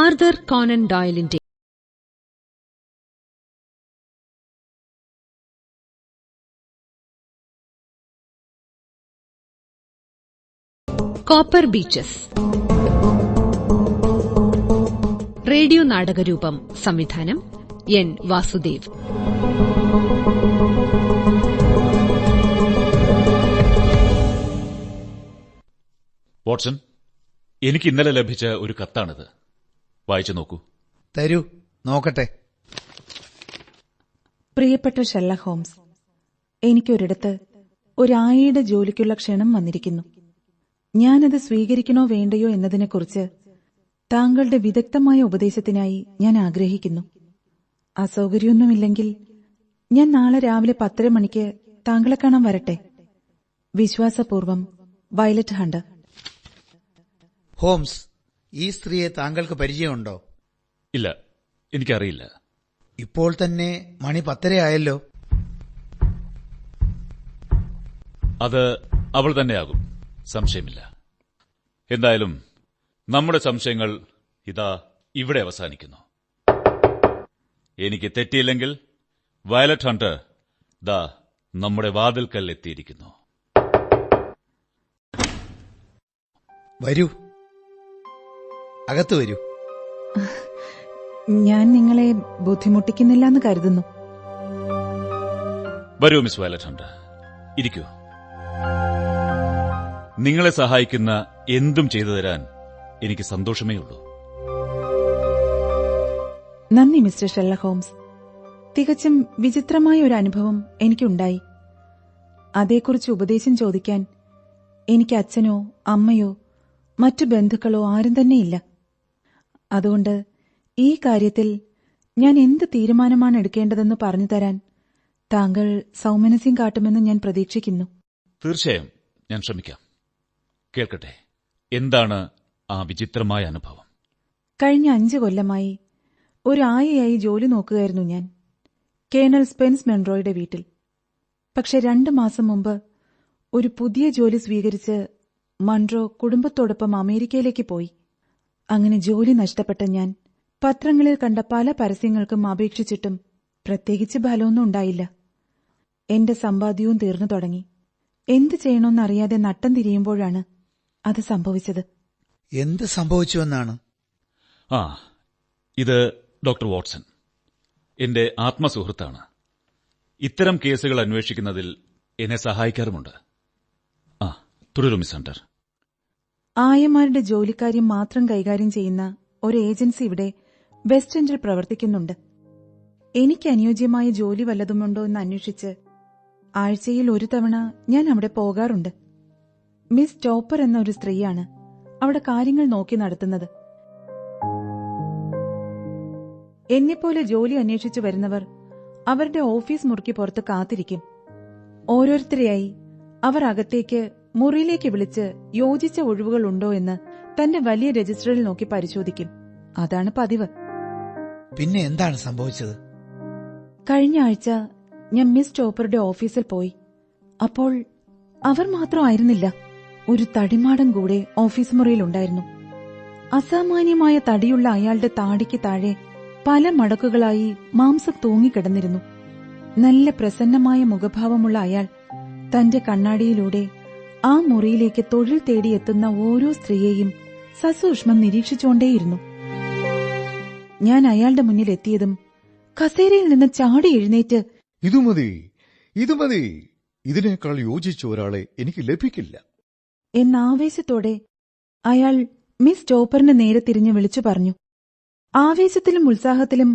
Arthur Conan ഡോയലിന്റെ Copper Beeches. Radio നാടകരൂപം. സംവിധാനം എൻ വാസുദേവ്. വാട്സൺ, എനിക്ക് ഇന്നലെ ലഭിച്ച ഒരു കത്താണിത്. വായിച്ചു നോക്കൂ. തരൂ, നോക്കട്ടെ. പ്രിയപ്പെട്ട ഷെർലക് ഹോംസ്, എനിക്കൊരിടത്ത് ഒരായിയുടെ ജോലിക്കുള്ള ക്ഷണം വന്നിരിക്കുന്നു. ഞാനത് സ്വീകരിക്കണോ വേണ്ടയോ എന്നതിനെക്കുറിച്ച് താങ്കളുടെ വിദഗ്ധമായ ഉപദേശത്തിനായി ഞാൻ ആഗ്രഹിക്കുന്നു. അസൗകര്യമൊന്നുമില്ലെങ്കിൽ ഞാൻ നാളെ രാവിലെ 10:30 മണിക്ക് താങ്കളെ കാണാൻ വരട്ടെ. വിശ്വാസപൂർവം, വയലറ്റ് ഹണ്ടർ. ഹോംസ്, ഈ സ്ത്രീയെ താങ്കൾക്ക് പരിചയമുണ്ടോ? ഇല്ല, എനിക്കറിയില്ല. ഇപ്പോൾ തന്നെ മണി 10:30 ആയല്ലോ. അത് അവൾ തന്നെയാകും, സംശയമില്ല. എന്തായാലും നമ്മുടെ സംശയങ്ങൾ ഇതാ ഇവിടെ അവസാനിക്കുന്നു. എനിക്ക് തെറ്റിയില്ലെങ്കിൽ വയലറ്റ് ഹണ്ടർ ദാ നമ്മുടെ വാതിൽക്കൽ എത്തിയിരിക്കുന്നു. വരൂ, അകത്ത് വരൂ. ഞാൻ നിങ്ങളെ ബുദ്ധിമുട്ടിക്കുന്നില്ല എന്ന് കരുതുന്നു. വരൂ മിസ് വയലറ്റ് ഹണ്ടർ, ഇരിക്കൂ. നിങ്ങളെ സഹായിക്കുന്ന എന്തും ചെയ്തു തരാൻ എനിക്ക് സന്തോഷമേ ഉള്ളൂ. നന്ദി മിസ്റ്റർ ഷെർലക് ഹോംസ്. തികച്ചും വിചിത്രമായ ഒരു അനുഭവം എനിക്കുണ്ടായി. അതേക്കുറിച്ച് ഉപദേശം ചോദിക്കാൻ എനിക്ക് അച്ഛനോ അമ്മയോ മറ്റു ബന്ധുക്കളോ ആരും തന്നെയില്ല. അതുകൊണ്ട് ഈ കാര്യത്തിൽ ഞാൻ എന്ത് തീരുമാനമാണ് എടുക്കേണ്ടതെന്ന് പറഞ്ഞു തരാൻ താങ്കൾ സൗമനസ്യം കാട്ടുമെന്ന് ഞാൻ പ്രതീക്ഷിക്കുന്നു. തീർച്ചയായും ഞാൻ ശ്രമിക്കാം. കേൾക്കട്ടെ, എന്താണ് ആ വിചിത്രമായ അനുഭവം? കഴിഞ്ഞ 5 കൊല്ലമായി ഒരു ആയയായി ജോലി നോക്കുകയായിരുന്നു ഞാൻ, കേണൽ സ്പെൻസ് മെൻറോയുടെ വീട്ടിൽ. പക്ഷെ 2 മാസം മുമ്പ് ഒരു പുതിയ ജോലി സ്വീകരിച്ച് മൺട്രോ കുടുംബത്തോടൊപ്പം അമേരിക്കയിലേക്ക് പോയി. അങ്ങനെ ജോലി നഷ്ടപ്പെട്ട ഞാൻ പത്രങ്ങളിൽ കണ്ട പല പരസ്യങ്ങൾക്കും അപേക്ഷിച്ചിട്ടും പ്രത്യേകിച്ച് ഫലമൊന്നും ഉണ്ടായില്ല. എന്റെ സമ്പാദ്യവും തീർന്നു തുടങ്ങി. എന്ത് ചെയ്യണമെന്നറിയാതെ നട്ടം തിരിയുമ്പോഴാണ് അത് സംഭവിച്ചത്. എന്ത് സംഭവിച്ചുവെന്നാണ്? ഇത് ഡോക്ടർ വാട്സൺ, എന്റെ ആത്മസുഹൃത്താണ്. ഇത്തരം കേസുകൾ അന്വേഷിക്കുന്നതിൽ എന്നെ സഹായിക്കാറുമുണ്ട്. തുടരൂ മിസ് ഹണ്ടർ. ആയമാരുടെ ജോലിക്കാര്യം മാത്രം കൈകാര്യം ചെയ്യുന്ന ഒരു ഏജൻസി ഇവിടെ വെസ്റ്റ് എൻഡിൽ പ്രവർത്തിക്കുന്നുണ്ട്. എനിക്ക് അനുയോജ്യമായ ജോലി വല്ലതുമുണ്ടോ എന്ന് അന്വേഷിച്ച് ആഴ്ചയിൽ 1 തവണ ഞാൻ അവിടെ പോകാറുണ്ട്. മിസ് ടോപ്പർ എന്ന ഒരു സ്ത്രീയാണ് അവിടെ കാര്യങ്ങൾ നോക്കി നടത്തുന്നത്. എന്നെപ്പോലെ ജോലി അന്വേഷിച്ചു വരുന്നവർ അവരുടെ ഓഫീസ് മുറിക്ക് പുറത്ത് കാത്തിരിക്കും. ഓരോരുത്തരെയായി അവർ അകത്തേക്ക് മുറിയിലേക്ക് വിളിച്ച് യോജിച്ച ഒഴിവുകളുണ്ടോ എന്ന് തന്റെ വലിയ രജിസ്റ്ററിൽ നോക്കി പരിശോധിക്കും. അതാണ് പതിവ്. പിന്നെ എന്താണ് സംഭവിച്ചത്? കഴിഞ്ഞ ആഴ്ച ഞാൻ മിസ് ടോപ്പറുടെ ഓഫീസിൽ പോയി. അപ്പോൾ അവർ മാത്രമായിരുന്നില്ല, ഒരു തടിമാടൻ കൂടെ ഓഫീസ് മുറിയിലുണ്ടായിരുന്നു. അസാമാന്യമായ തടിയുള്ള അയാളുടെ താടിക്ക് താഴെ പല മടക്കുകളായി മാംസം തൂങ്ങിക്കിടന്നിരുന്നു. നല്ല പ്രസന്നമായ മുഖഭാവമുള്ള അയാൾ തന്റെ കണ്ണാടിയിലൂടെ ആ മുറിയിലേക്ക് തൊഴിൽ തേടിയെത്തുന്ന ഓരോ സ്ത്രീയെയും സസൂക്ഷ്മം നിരീക്ഷിച്ചുകൊണ്ടേയിരുന്നു. ഞാൻ അയാളുടെ മുന്നിൽ എത്തിയതും കസേരയിൽ നിന്ന് ചാടി എഴുന്നേറ്റ് ഇത് മതി, ഇതിനേക്കാൾ യോജിച്ച ഒരാളെ എനിക്ക് ലഭിക്കില്ല എന്ന ആവേശത്തോടെ അയാൾ മിസ് ടോപ്പറിന് നേരെ തിരിഞ്ഞ് വിളിച്ചു പറഞ്ഞു. ആവേശത്തിലും ഉത്സാഹത്തിലും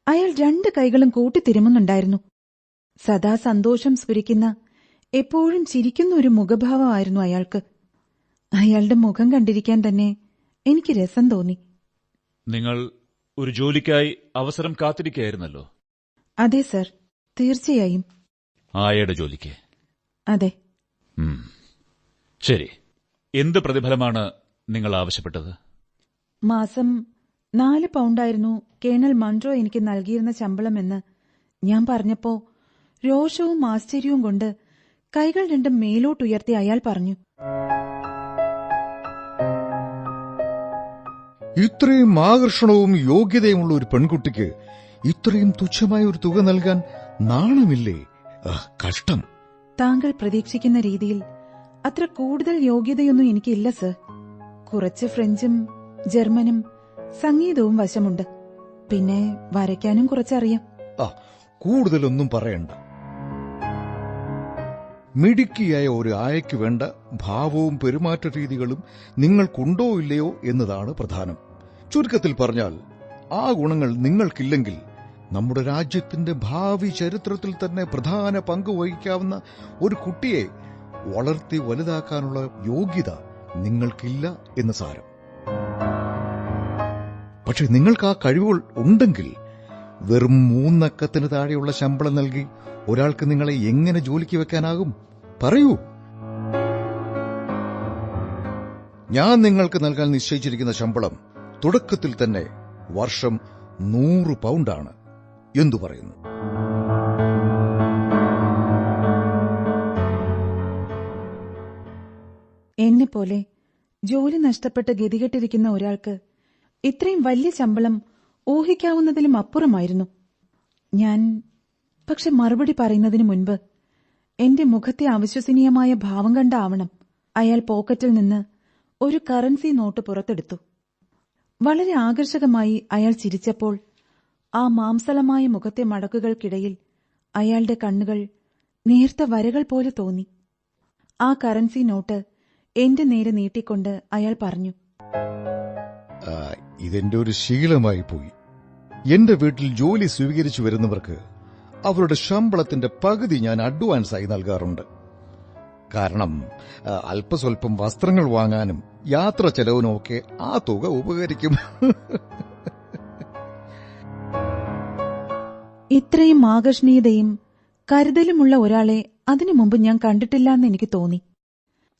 അയാൾ 2 കൈകളും കൂട്ടിത്തിരുമുന്നുണ്ടായിരുന്നു. സദാ സന്തോഷം സ്ഫുരിക്കുന്ന, എപ്പോഴും ചിരിക്കുന്ന ഒരു മുഖഭാവമായിരുന്നു അയാൾക്ക്. അയാളുടെ മുഖം കണ്ടിരിക്കാൻ തന്നെ എനിക്ക് രസം തോന്നി. നിങ്ങൾ ഒരു ജോലിക്കായി അവസരം കാത്തിരിക്കുകയായിരുന്നല്ലോ? അതെ സർ, തീർച്ചയായും. ആയയുടെ ജോലിക്ക്? അതെ. ശരി, എന്ത് പ്രതിഫലമാണ് നിങ്ങൾ ആവശ്യപ്പെട്ടത്? മാസം 4 പൗണ്ടായിരുന്നു കേണൽ മൺട്രോ എനിക്ക് നൽകിയിരുന്ന ശമ്പളമെന്ന് ഞാൻ പറഞ്ഞപ്പോ രോഷവും ആശ്ചര്യവും കൊണ്ട് കൈകൾ 2 മേലോട്ടുയർത്തി അയാൾ പറഞ്ഞു, ഇത്രയും ആകർഷണവും യോഗ്യതയുമുള്ള ഒരു പെൺകുട്ടിക്ക് ഇത്രയും തുച്ഛമായ ഒരു തുക നൽകാൻ നാണമില്ലേ? കഷ്ടം. താങ്കൾ പ്രതീക്ഷിക്കുന്ന രീതിയിൽ അത്ര കൂടുതൽ യോഗ്യതയൊന്നും എനിക്കില്ല സർ. കുറച്ച് ഫ്രഞ്ചും ജർമ്മനും സംഗീതവും വശമുണ്ട്. പിന്നെ വരയ്ക്കാനും കുറച്ചറിയാം. കൂടുതലൊന്നും പറയണ്ട. മിടുക്കിയായ ഒരു ആയയ്ക്ക് വേണ്ട ഭാവവും പെരുമാറ്റ രീതികളും നിങ്ങൾക്കുണ്ടോ ഇല്ലയോ എന്നതാണ് പ്രധാനം. ചുരുക്കത്തിൽ പറഞ്ഞാൽ, ആ ഗുണങ്ങൾ നിങ്ങൾക്കില്ലെങ്കിൽ നമ്മുടെ രാജ്യത്തിന്റെ ഭാവി ചരിത്രത്തിൽ തന്നെ പ്രധാന പങ്ക് വഹിക്കാവുന്ന ഒരു കുട്ടിയെ വളർത്തി വലുതാക്കാനുള്ള യോഗ്യത നിങ്ങൾക്കില്ല എന്ന് സാരം. പക്ഷെ നിങ്ങൾക്ക് ആ കഴിവുകൾ ഉണ്ടെങ്കിൽ വെറും 3 അക്കത്തിന് താഴെയുള്ള ശമ്പളം നൽകി ഒരാൾക്ക് നിങ്ങളെ എങ്ങനെ ജോലിക്ക് വെക്കാനാകും? പറയൂ. ഞാൻ നിങ്ങൾക്ക് നൽകാൻ നിശ്ചയിച്ചിരിക്കുന്ന ശമ്പളം തുടക്കത്തിൽ തന്നെ വർഷം 100 പൗണ്ടാണ്. എന്തു പറയുന്നു? എന്നെപ്പോലെ ജോലി നഷ്ടപ്പെട്ട് ഗതികെട്ടിരിക്കുന്ന ഒരാൾക്ക് ഇത്രയും വലിയ ശമ്പളം ഊഹിക്കാവുന്നതിലും അപ്പുറമായിരുന്നു. പക്ഷെ മറുപടി പറയുന്നതിനു മുൻപ് എന്റെ മുഖത്തെ അവിശ്വസനീയമായ ഭാവം കണ്ടാവണം അയാൾ പോക്കറ്റിൽ നിന്ന് ഒരു കറൻസി നോട്ട് പുറത്തെടുത്തു. വളരെ ആകർഷകമായി അയാൾ ചിരിച്ചപ്പോൾ ആ മാംസളമായ മുഖത്തെ മടക്കുകൾക്കിടയിൽ അയാളുടെ കണ്ണുകൾ നേർത്ത വരകൾ പോലെ തോന്നി. ആ കറൻസി നോട്ട് എന്റെ നേരെ നീട്ടിക്കൊണ്ട് അയാൾ പറഞ്ഞു, ഇതെന്റെ ഒരു ശീലമായി പോയി. എന്റെ വീട്ടിൽ ജോലി സ്വീകരിച്ചു വരുന്നവർക്ക് അവരുടെ ശമ്പളത്തിന്റെ പകുതി ഞാൻ അഡ്വാൻസായി നൽകാറുണ്ട്. കാരണം അല്പസ്വല്പം വസ്ത്രങ്ങൾ വാങ്ങാനും യാത്ര ചെലവിനുമൊക്കെ ആ തുക ഉപകരിക്കും. ഇത്രയും ആകർഷണീയതയും കരുതലുമുള്ള ഒരാളെ അതിനു മുമ്പ് ഞാൻ കണ്ടിട്ടില്ലെന്ന് എനിക്ക് തോന്നി.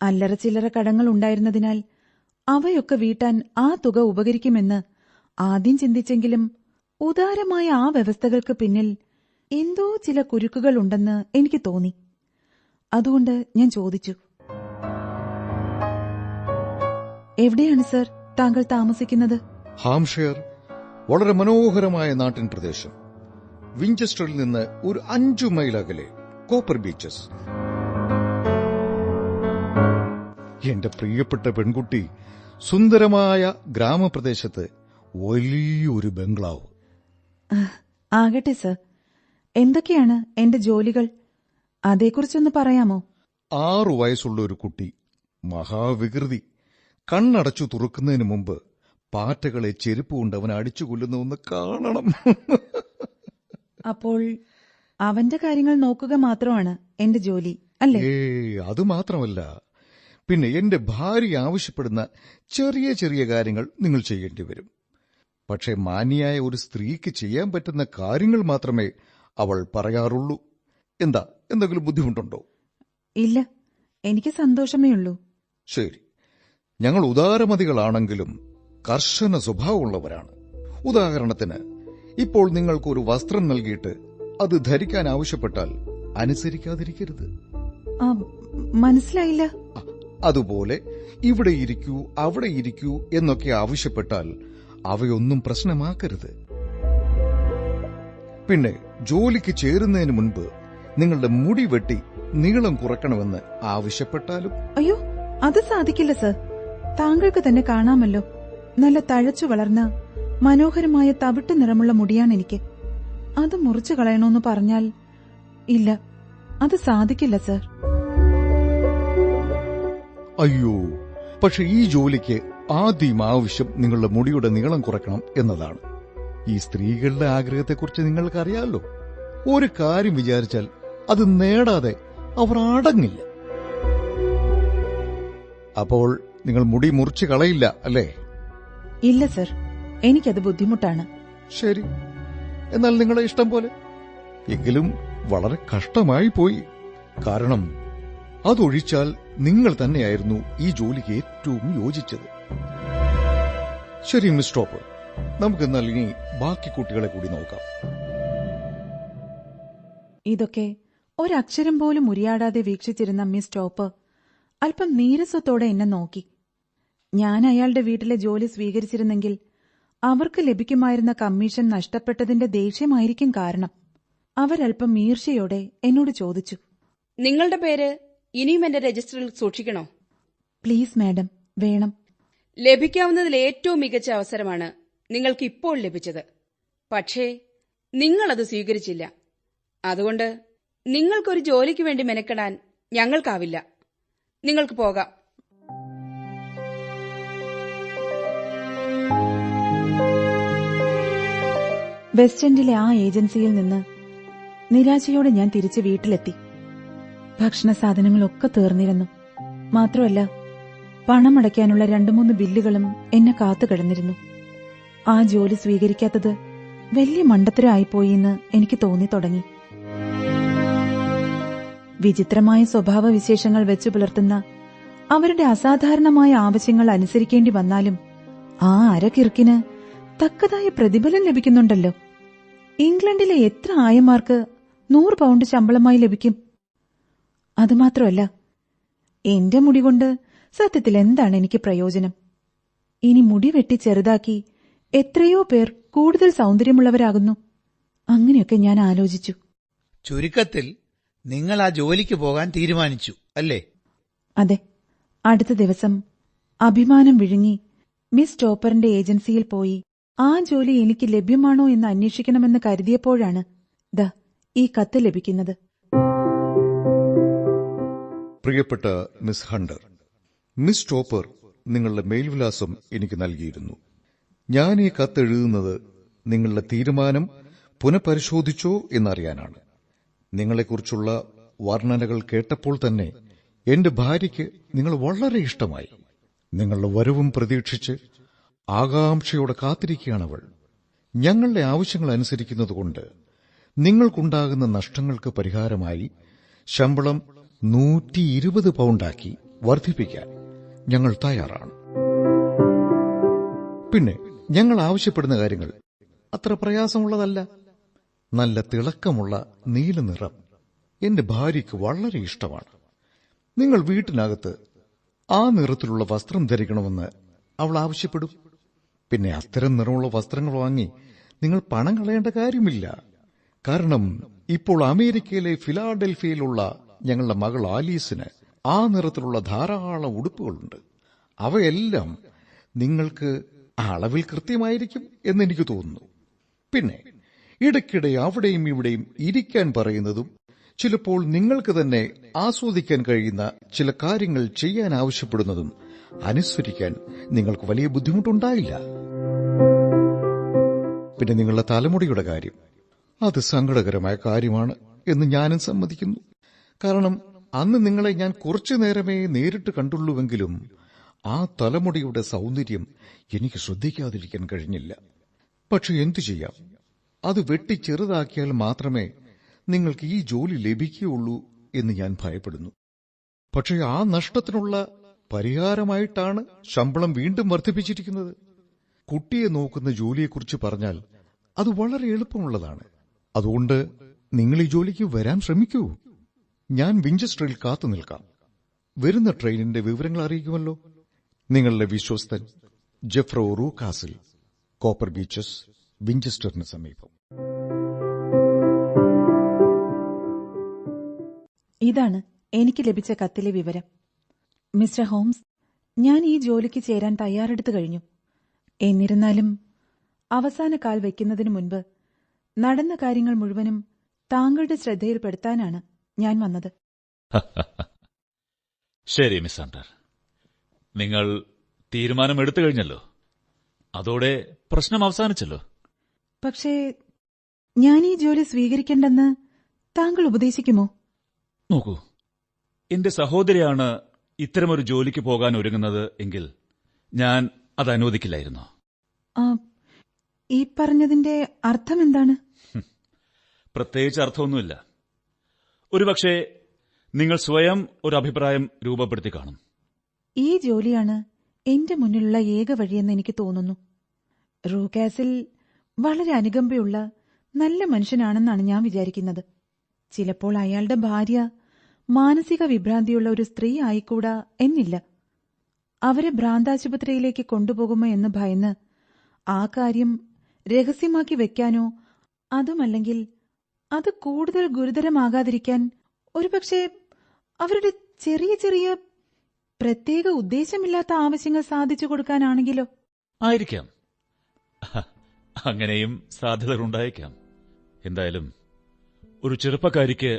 അല്ലറ ചില്ലറ കടങ്ങൾ ഉണ്ടായിരുന്നതിനാൽ അവയൊക്കെ വീട്ടാൻ ആ തുക ഉപകരിക്കുമെന്ന് ആദ്യം ചിന്തിച്ചെങ്കിലും ഉദാരമായ ആ വ്യവസ്ഥകൾക്ക് പിന്നിൽ എന്തോ ചില കുരുക്കുകൾ ഉണ്ടെന്ന് എനിക്ക് തോന്നി. അതുകൊണ്ട് ഞാൻ ചോദിച്ചു, എവിടെയാണ് സർ താങ്കൾ താമസിക്കുന്നത്? ഹാംഷെയർ, വളരെ മനോഹരമായ നാട്ടിൻ പ്രദേശം. വിഞ്ചസ്റ്ററിൽ നിന്ന് ഒരു 5 മൈൽ അകലെ കോപ്പർ ബീച്ചസ്. എന്റെ പ്രിയപ്പെട്ട പെൺകുട്ടി സുന്ദരമായ ഗ്രാമപ്രദേശത്ത് വലിയൊരു ബംഗ്ലാവ്. ആകട്ടെ സർ, എന്തൊക്കെയാണ് എന്റെ ജോലികൾ? അതേക്കുറിച്ചൊന്ന് പറയാമോ? 6 വയസ്സുള്ള ഒരു കുട്ടി, മഹാവികൃതി, കണ്ണടച്ചു തുറക്കുന്നതിന് മുമ്പ് പാറ്റകളെ ചെരുപ്പുകൊണ്ട് അവൻ അടിച്ചു കൊല്ലുന്ന കാണണം. അപ്പോൾ അവന്റെ കാര്യങ്ങൾ നോക്കുക മാത്രമാണ് എന്റെ ജോലി, അല്ലേ? അത് മാത്രമല്ല, പിന്നെ എന്റെ ഭാര്യ ആവശ്യപ്പെടുന്ന ചെറിയ ചെറിയ കാര്യങ്ങൾ നിങ്ങൾ ചെയ്യേണ്ടി വരും. പക്ഷേ മാന്യായ ഒരു സ്ത്രീക്ക് ചെയ്യാൻ പറ്റുന്ന കാര്യങ്ങൾ മാത്രമേ അവൾ പറയാറുള്ളൂ. എന്തെങ്കിലും ബുദ്ധിമുട്ടുണ്ടോ? ഇല്ല, എനിക്ക് സന്തോഷമേ ഉള്ളൂ. ശരി, ഞങ്ങൾ ഉദാരമതികളാണെങ്കിലും കർശന സ്വഭാവമുള്ളവരാണ്. ഉദാഹരണത്തിന്, ഇപ്പോൾ നിങ്ങൾക്കൊരു വസ്ത്രം നൽകിയിട്ട് അത് ധരിക്കാൻ ആവശ്യപ്പെട്ടാൽ അനുസരിക്കാതിരിക്കരുത്. മനസ്സിലായില്ല. അതുപോലെ ഇവിടെ ഇരിക്കൂ, അവിടെ ഇരിക്കൂ എന്നൊക്കെ ആവശ്യപ്പെട്ടാൽ അവയൊന്നും പ്രശ്നമാക്കരുത്. പിന്നെ ജോലിക്ക് ചേരുന്നതിന് മുൻപ് നിങ്ങളുടെ മുടി വെട്ടി നീളം കുറയ്ക്കണമെന്ന് ആവശ്യപ്പെട്ടാലും. അയ്യോ, അത് സാധിക്കില്ല സർ. താങ്കൾക്ക് തന്നെ കാണാമല്ലോ, നല്ല തഴച്ചു വളർന്ന മനോഹരമായ തവിട്ട് നിറമുള്ള മുടിയാണ് എനിക്ക്. അത് മുറിച്ചു കളയണമെന്ന് പറഞ്ഞാൽ ഇല്ല, അത് സാധിക്കില്ല സർ. അയ്യോ, പക്ഷെ ഈ ജോലിക്ക് ആദ്യം ആവശ്യം നിങ്ങളുടെ മുടിയുടെ നീളം കുറയ്ക്കണം എന്നതാണ്. ഈ സ്ത്രീകളുടെ ആഗ്രഹത്തെക്കുറിച്ച് നിങ്ങൾക്കറിയാമല്ലോ. ഒരു കാര്യം വിചാരിച്ചാൽ അത് നേടാതെ അവർ അടങ്ങില്ല. അപ്പോൾ നിങ്ങൾ മുടി മുറിച്ചു കളയില്ല, അല്ലേ? ഇല്ല സർ, എനിക്കത് ബുദ്ധിമുട്ടാണ്. ശരി, എന്നാൽ നിങ്ങളെ ഇഷ്ടം പോലെ. എങ്കിലും വളരെ കഷ്ടമായി പോയി. കാരണം അതൊഴിച്ചാൽ നിങ്ങൾ തന്നെയായിരുന്നു ഈ ജോലിക്ക് ഏറ്റവും യോജിച്ചത്. ശരി മിസ് ടോപ്പ്, നമുക്കെന്നാൽ ഇനി ബാക്കി കുട്ടികളെ കൂടി നോക്കാം. ഇതൊക്കെ ഒരക്ഷരം പോലും ഉരിയാടാതെ വീക്ഷിച്ചിരുന്ന മിസ് ടോപ്പ് അല്പം നീരസത്തോടെ എന്നെ നോക്കി. ഞാൻ അയാളുടെ വീട്ടിലെ ജോലി സ്വീകരിച്ചിരുന്നെങ്കിൽ അവർക്ക് ലഭിക്കുമായിരുന്ന കമ്മീഷൻ നഷ്ടപ്പെട്ടതിന്റെ ദേഷ്യമായിരിക്കും കാരണം. അവരൽപ്പം ഈർഷ്യയോടെ എന്നോട് ചോദിച്ചു, നിങ്ങളുടെ പേര് ഇനിയും എന്റെ രജിസ്റ്ററിൽ സൂക്ഷിക്കണോ? പ്ലീസ് മാഡം, വേണം. ലഭിക്കാവുന്നതിൽ ഏറ്റവും മികച്ച അവസരമാണ് നിങ്ങൾക്ക് ഇപ്പോൾ ലഭിച്ചത്. പക്ഷേ നിങ്ങളത് സ്വീകരിച്ചില്ല. അതുകൊണ്ട് നിങ്ങൾക്കൊരു ജോലിക്ക് വേണ്ടി മെനക്കെടാൻ ഞങ്ങൾക്കാവില്ല. നിങ്ങൾക്ക് പോകാം. വെസ്റ്റ് എൻഡിലെ ആ ഏജൻസിയിൽ നിന്ന് നിരാശയോടെ ഞാൻ തിരിച്ച് വീട്ടിലെത്തി. ഭക്ഷണ സാധനങ്ങളൊക്കെ തീർന്നിരുന്നു. മാത്രമല്ല, പണമടയ്ക്കാനുള്ള 2-3 ബില്ലുകളും എന്നെ കാത്തു കിടന്നിരുന്നു. ആ ജോലി സ്വീകരിക്കാത്തത് വലിയ മണ്ടത്തരമായിപ്പോയി എന്ന് എനിക്ക് തോന്നി തുടങ്ങി. വിചിത്രമായ സ്വഭാവവിശേഷങ്ങൾ വെച്ചു പുലർത്തുന്ന അവരുടെ അസാധാരണമായ ആവശ്യങ്ങൾ അനുസരിക്കേണ്ടി വന്നാലും ആ അരക്കിറുക്കിന് തക്കതായ പ്രതിഫലം ലഭിക്കുന്നുണ്ടല്ലോ. ഇംഗ്ലണ്ടിലെ എത്ര ആയമാർക്ക് 100 പൗണ്ട് ശമ്പളമായി ലഭിക്കും? അതുമാത്രമല്ല, എന്റെ മുടി കൊണ്ട് സത്യത്തിൽ എന്താണ് എനിക്ക് പ്രയോജനം? ഇനി മുടി വെട്ടി ചെറുതാക്കി എത്രയോ പേർ കൂടുതൽ സൗന്ദര്യമുള്ളവരാകുന്നു. അങ്ങനെയൊക്കെ ഞാൻ ആലോചിച്ചു. ചുരുക്കത്തിൽ നിങ്ങൾ ആ ജോലിക്ക് പോകാൻ തീരുമാനിച്ചു അല്ലേ? അതെ. അടുത്ത ദിവസം അഭിമാനം വിഴുങ്ങി മിസ് ടോപ്പറിന്റെ ഏജൻസിയിൽ പോയി ആ ജോലി എനിക്ക് ലഭ്യമാണോ എന്ന് അന്വേഷിക്കണമെന്ന് കരുതിയപ്പോഴാണ് ഈ കത്ത് ലഭിക്കുന്നത്. പ്രിയപ്പെട്ട മിസ് ഹണ്ടർ, മിസ് ടോപ്പർ നിങ്ങളുടെ മേൽവിലാസം എനിക്ക് നൽകിയിരുന്നു. ഞാൻ ഈ കത്തെഴുതുന്നത് നിങ്ങളുടെ തീരുമാനം പുനഃപരിശോധിച്ചോ എന്നറിയാനാണ്. നിങ്ങളെക്കുറിച്ചുള്ള വർണ്ണനകൾ കേട്ടപ്പോൾ തന്നെ എന്റെ ഭാര്യയ്ക്ക് നിങ്ങൾ വളരെ ഇഷ്ടമായി. നിങ്ങളുടെ വരവും പ്രതീക്ഷിച്ച് ആകാംക്ഷയോടെ കാത്തിരിക്കുകയാണവൾ. ഞങ്ങളുടെ ആവശ്യങ്ങൾ അനുസരിക്കുന്നതുകൊണ്ട് നിങ്ങൾക്കുണ്ടാകുന്ന നഷ്ടങ്ങൾക്ക് പരിഹാരമായി ശമ്പളം 120 പൗണ്ടാക്കി വർദ്ധിപ്പിക്കാൻ ഞങ്ങൾ തയ്യാറാണ്. പിന്നെ ഞങ്ങൾ ആവശ്യപ്പെടുന്ന കാര്യങ്ങൾ അത്ര പ്രയാസമുള്ളതല്ല. നല്ല തിളക്കമുള്ള നീല നിറം എന്റെ ഭാര്യയ്ക്ക് വളരെ ഇഷ്ടമാണ്. നിങ്ങൾ വീട്ടിനകത്ത് ആ നിറത്തിലുള്ള വസ്ത്രം ധരിക്കണമെന്ന് അവൾ ആവശ്യപ്പെടും. പിന്നെ അത്തരം നിറമുള്ള വസ്ത്രങ്ങൾ വാങ്ങി നിങ്ങൾ പണം കളയേണ്ട കാര്യമില്ല. കാരണം ഇപ്പോൾ അമേരിക്കയിലെ ഫിലാഡൽഫിയയിലുള്ള ഞങ്ങളുടെ മകൾ ആലീസിന് ആ നിറത്തിലുള്ള ധാരാളം ഉടുപ്പുകളുണ്ട്. അവയെല്ലാം നിങ്ങൾക്ക് അളവിൽ കൃത്യമായിരിക്കും എന്നെനിക്ക് തോന്നുന്നു. പിന്നെ ഇടയ്ക്കിടെ അവിടെയും ഇവിടെയും ഇരിക്കാൻ പറയുന്നതും ചിലപ്പോൾ നിങ്ങൾക്ക് തന്നെ ആസ്വദിക്കാൻ കഴിയുന്ന ചില കാര്യങ്ങൾ ചെയ്യാൻ ആവശ്യപ്പെടുന്നതും അനുസരിക്കാൻ നിങ്ങൾക്ക് വലിയ ബുദ്ധിമുട്ടുണ്ടായില്ല. പിന്നെ നിങ്ങളുടെ തലമുടിയുടെ കാര്യം, അത് സങ്കടകരമായ കാര്യമാണ് എന്ന് ഞാനും സമ്മതിക്കുന്നു. കാരണം അന്ന് നിങ്ങളെ ഞാൻ കുറച്ചു നേരമേ നേരിട്ട് കണ്ടുള്ളൂവെങ്കിലും ആ തലമുടിയുടെ സൗന്ദര്യം എനിക്ക് ശ്രദ്ധിക്കാതിരിക്കാൻ കഴിഞ്ഞില്ല. പക്ഷെ എന്തു ചെയ്യാം, അത് വെട്ടി ചെറുതാക്കിയാൽ മാത്രമേ നിങ്ങൾക്ക് ഈ ജോലി ലഭിക്കുകയുള്ളൂ എന്ന് ഞാൻ ഭയപ്പെടുന്നു. പക്ഷേ ആ നഷ്ടത്തിനുള്ള പരിഹാരമായിട്ടാണ് ശമ്പളം വീണ്ടും വർദ്ധിപ്പിച്ചിരിക്കുന്നത്. കുട്ടിയെ നോക്കുന്ന ജോലിയെക്കുറിച്ച് പറഞ്ഞാൽ അത് വളരെ എളുപ്പമുള്ളതാണ്. അതുകൊണ്ട് നിങ്ങൾ ഈ ജോലിക്ക് വരാൻ ശ്രമിക്കൂ. ഞാൻ വിഞ്ചസ്റ്ററിൽ കാത്തു നിൽക്കാം. വരുന്ന ട്രെയിനിന്റെ വിവരങ്ങൾ അറിയിക്കുമല്ലോ. നിങ്ങളുടെ വിശ്വസ്തൻ ജെഫ്രോ റൂകാസിൽ, കോപ്പർ ബീച്ചസ്, വിഞ്ചസ്റ്ററിന് സമീപം. ഇതാണ് എനിക്ക് ലഭിച്ച കത്തിലെ വിവരം. മിസ്റ്റർ ഹോംസ്, ഞാൻ ഈ ജോലിക്ക് ചേരാൻ തയ്യാറെടുത്തു കഴിഞ്ഞു. എന്നിരുന്നാലും അവസാന കാൽ വയ്ക്കുന്നതിനു മുൻപ് നടന്ന കാര്യങ്ങൾ മുഴുവനും താങ്കളുടെ ശ്രദ്ധയിൽപ്പെടുത്താനാണ് ഞാൻ വന്നത്. ശരി മിസ് ഹണ്ടർ, നിങ്ങൾ തീരുമാനമെടുത്തു കഴിഞ്ഞല്ലോ. അതോടെ പ്രശ്നം അവസാനിച്ചല്ലോ. പക്ഷേ ഞാൻ ഈ ജോലി സ്വീകരിക്കേണ്ടെന്ന് താങ്കൾ ഉപദേശിക്കുമോ? നോക്കൂ, എന്റെ സഹോദരിയാണ് ഇത്തരമൊരു ജോലിക്ക് പോകാൻ ഒരുങ്ങുന്നത് എങ്കിൽ ഞാൻ അത് അനുവദിക്കില്ലായിരുന്നു. ഈ പറഞ്ഞതിന്റെ അർത്ഥം എന്താണ്? പ്രത്യേകിച്ച് അർത്ഥമൊന്നുമില്ല. ഒരുപക്ഷെ നിങ്ങൾ സ്വയം ഒരു അഭിപ്രായം രൂപപ്പെടുത്തി കാണും. ഈ ജോലിയാണ് എന്റെ മുന്നിലുള്ള ഏക വഴിയെന്ന് എനിക്ക് തോന്നുന്നു. റൂകാസിൽ വളരെ അനുകമ്പയുള്ള നല്ല മനുഷ്യനാണെന്നാണ് ഞാൻ വിചാരിക്കുന്നത്. ചിലപ്പോൾ അയാളുടെ ഭാര്യ മാനസിക വിഭ്രാന്തിയുള്ള ഒരു സ്ത്രീ ആയിക്കൂടാ എന്നില്ല. അവരെ ഭ്രാന്താശുപത്രിയിലേക്ക് കൊണ്ടുപോകുമോ എന്ന് ഭയന്ന് ആ കാര്യം രഹസ്യമാക്കി വെക്കാനോ അതുമല്ലെങ്കിൽ അത് കൂടുതൽ ഗുരുതരമാകാതിരിക്കാൻ ഒരുപക്ഷെ അവരുടെ ചെറിയ ചെറിയ പ്രത്യേക ഉദ്ദേശമില്ലാത്ത ആവശ്യങ്ങൾ സാധിച്ചു കൊടുക്കാനാണെങ്കിലോ? ആയിരിക്കാം, അങ്ങനെയും സാധ്യതകളുണ്ടായേക്കാം. എന്തായാലും ഒരു ചെറുപ്പക്കാരിക്ക്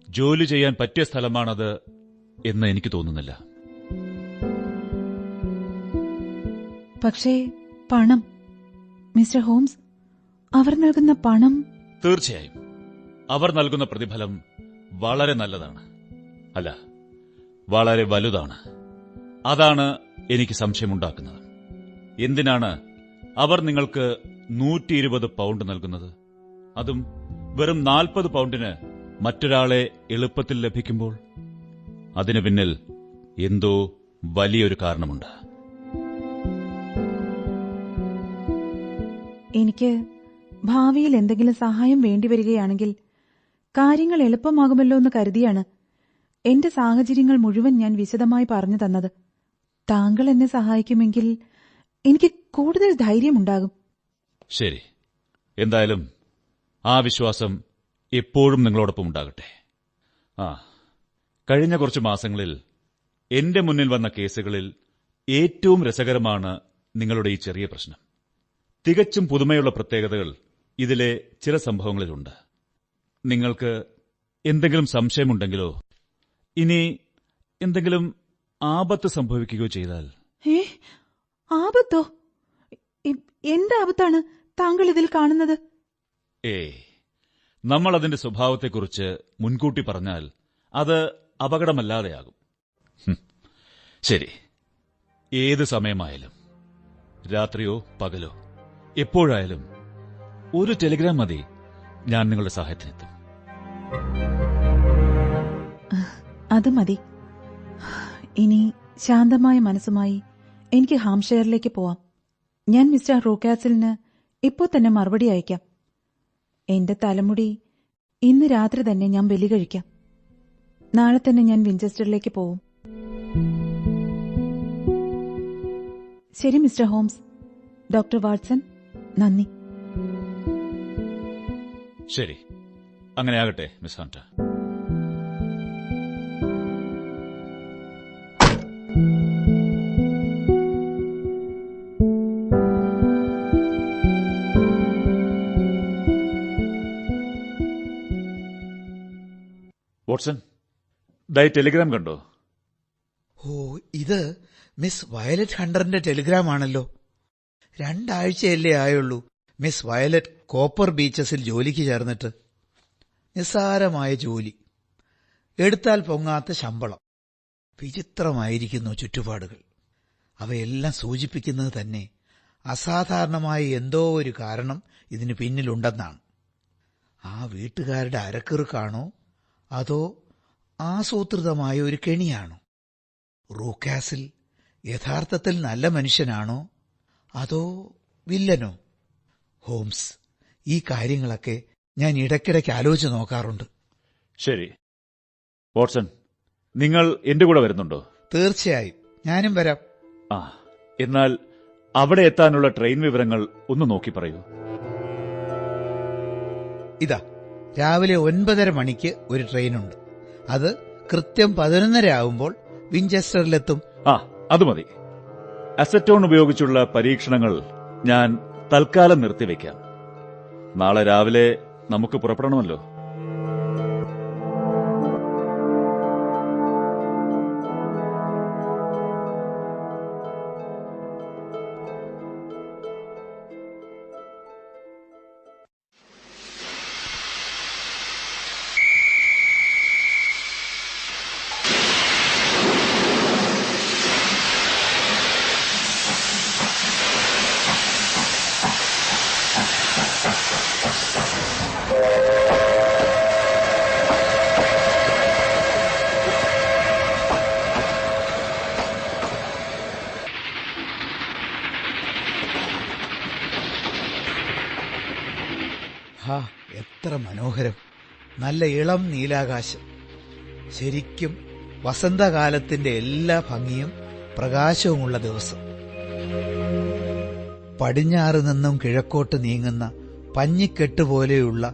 ജോലി ചെയ്യാൻ പറ്റിയ സ്ഥലമാണത് എന്ന് എനിക്ക് തോന്നുന്നില്ല. പക്ഷേ പണം, മിസ്റ്റർ ഹോംസ്, അവർ നൽകുന്ന പണം... തീർച്ചയായും അവർ നൽകുന്ന പ്രതിഫലം വളരെ നല്ലതാണ്, അല്ല വളരെ വലുതാണ്. അതാണ് എനിക്ക് സംശയമുണ്ടാക്കുന്നത്. എന്തിനാണ് അവർ നിങ്ങൾക്ക് 120 പൗണ്ട് നൽകുന്നത്? അതും വെറും 40 പൗണ്ടിന് മറ്റൊരാളെ എളുപ്പത്തിൽ ലഭിക്കുമ്പോൾ? അതിനു പിന്നിൽ എന്തോ വലിയൊരു കാരണമുണ്ട്. എനിക്ക് ഭാവിയിൽ എന്തെങ്കിലും സഹായം വേണ്ടിവരികയാണെങ്കിൽ കാര്യങ്ങൾ എളുപ്പമാകുമല്ലോ എന്ന് കരുതിയാണ് എന്റെ സാഹചര്യങ്ങൾ മുഴുവൻ ഞാൻ വിശദമായി പറഞ്ഞു തന്നത്. താങ്കൾ എന്നെ സഹായിക്കുമെങ്കിൽ എനിക്ക് കൂടുതൽ ധൈര്യമുണ്ടാകും. ശരി, എന്തായാലും ആ വിശ്വാസം എപ്പോഴും നിങ്ങളോടൊപ്പം ഉണ്ടാകട്ടെ. കഴിഞ്ഞ കുറച്ച് മാസങ്ങളിൽ എന്റെ മുന്നിൽ വന്ന കേസുകളിൽ ഏറ്റവും രസകരമാണ് നിങ്ങളുടെ ഈ ചെറിയ പ്രശ്നം. തികച്ചും പുതുമയുള്ള പ്രത്യേകതകൾ ഇതിലെ ചില സംഭവങ്ങളിലുണ്ട്. നിങ്ങൾക്ക് എന്തെങ്കിലും സംശയമുണ്ടെങ്കിലോ ഇനി എന്തെങ്കിലും ആപത്ത് സംഭവിക്കുകയോ ചെയ്താൽ... ആപത്തോ? എന്താപത്താണ് താങ്കൾ ഇതിൽ കാണുന്നത്? നമ്മൾ അതിന്റെ സ്വഭാവത്തെക്കുറിച്ച് മുൻകൂട്ടി പറഞ്ഞാൽ അത് അപകടമല്ലാതെയാകും. ശരി, ഏത് സമയമായാലും, രാത്രിയോ പകലോ, എപ്പോഴായാലും ഒരു ടെലിഗ്രാം മതി, ഞാൻ നിങ്ങളുടെ സഹായത്തിനെത്തും. അത് മതി. ഇനി ശാന്തമായ മനസ്സുമായി എനിക്ക് ഹാംഷെയറിലേക്ക് പോവാം. ഞാൻ മിസ്റ്റർ റൂക്കാസിലിന് ഇപ്പോൾ തന്നെ മറുപടി അയക്കാം. എന്റെ തലമുടി ഇന്ന് രാത്രി തന്നെ ഞാൻ ബലി കഴിക്കാം. നാളെ തന്നെ ഞാൻ വിഞ്ചസ്റ്ററിലേക്ക് പോവും. ശരി മിസ്റ്റർ ഹോംസ്. ഡോക്ടർ വാട്സൺ, നന്ദി. ശരി, അങ്ങനെയാകട്ടെ മിസ് ഹണ്ടർ. വാട്സൺ, ദാ ടെലിഗ്രാം കണ്ടോ? ഇത് മിസ് വയലറ്റ് ഹണ്ടറിന്റെ ടെലിഗ്രാം ആണല്ലോ. 2 ആഴ്ചയല്ലേ ആയുള്ളൂ മിസ് വയലറ്റ് കോപ്പർ ബീച്ചസിൽ ജോലിക്ക് ചേർന്നിട്ട്. നിസ്സാരമായ ജോലി, എടുത്താൽ പൊങ്ങാത്ത ശമ്പളം. വിചിത്രമായിരിക്കുന്നു ചുറ്റുപാടുകൾ. അവയെല്ലാം സൂചിപ്പിക്കുന്നത് തന്നെ അസാധാരണമായ എന്തോ ഒരു കാരണം ഇതിന് പിന്നിലുണ്ടെന്നാണ്. ആ വീട്ടുകാരുടെ അരക്കിറുക്കാണോ അതോ ആസൂത്രിതമായ ഒരു കെണിയാണോ? റൂക്കാസിൽ യഥാർത്ഥത്തിൽ നല്ല മനുഷ്യനാണോ അതോ വില്ലനോ? ഹോംസ്, ഈ കാര്യങ്ങളൊക്കെ ഞാൻ ഇടയ്ക്കിടയ്ക്ക് ആലോചിച്ച് നോക്കാറുണ്ട്. ശരി വാട്സൺ, നിങ്ങൾ എന്റെ കൂടെ വരുന്നുണ്ടോ? തീർച്ചയായും, ഞാനും വരാം. എന്നാൽ അവിടെ എത്താനുള്ള ട്രെയിൻ വിവരങ്ങൾ ഒന്ന് നോക്കി പറയൂ. ഇതാ, രാവിലെ 9:30 മണിക്ക് ഒരു ട്രെയിനുണ്ട്. അത് കൃത്യം 11:30 ആവുമ്പോൾ വിഞ്ചസ്റ്ററിലെത്തും. അത് മതി. അസറ്റോൺ ഉപയോഗിച്ചുള്ള പരീക്ഷണങ്ങൾ ഞാൻ തൽക്കാലം നിർത്തിവെക്കാം. നാളെ രാവിലെ നമുക്ക് പുറപ്പെടണമല്ലോ. എത്ര മനോഹരം! നല്ല ഇളം നീലാകാശം. ശരിക്കും വസന്തകാലത്തിന്റെ എല്ലാ ഭംഗിയും പ്രകാശവുമുള്ള ദിവസം. പടിഞ്ഞാറ് നിന്നും കിഴക്കോട്ട് നീങ്ങുന്ന പഞ്ഞിക്കെട്ട് പോലെയുള്ള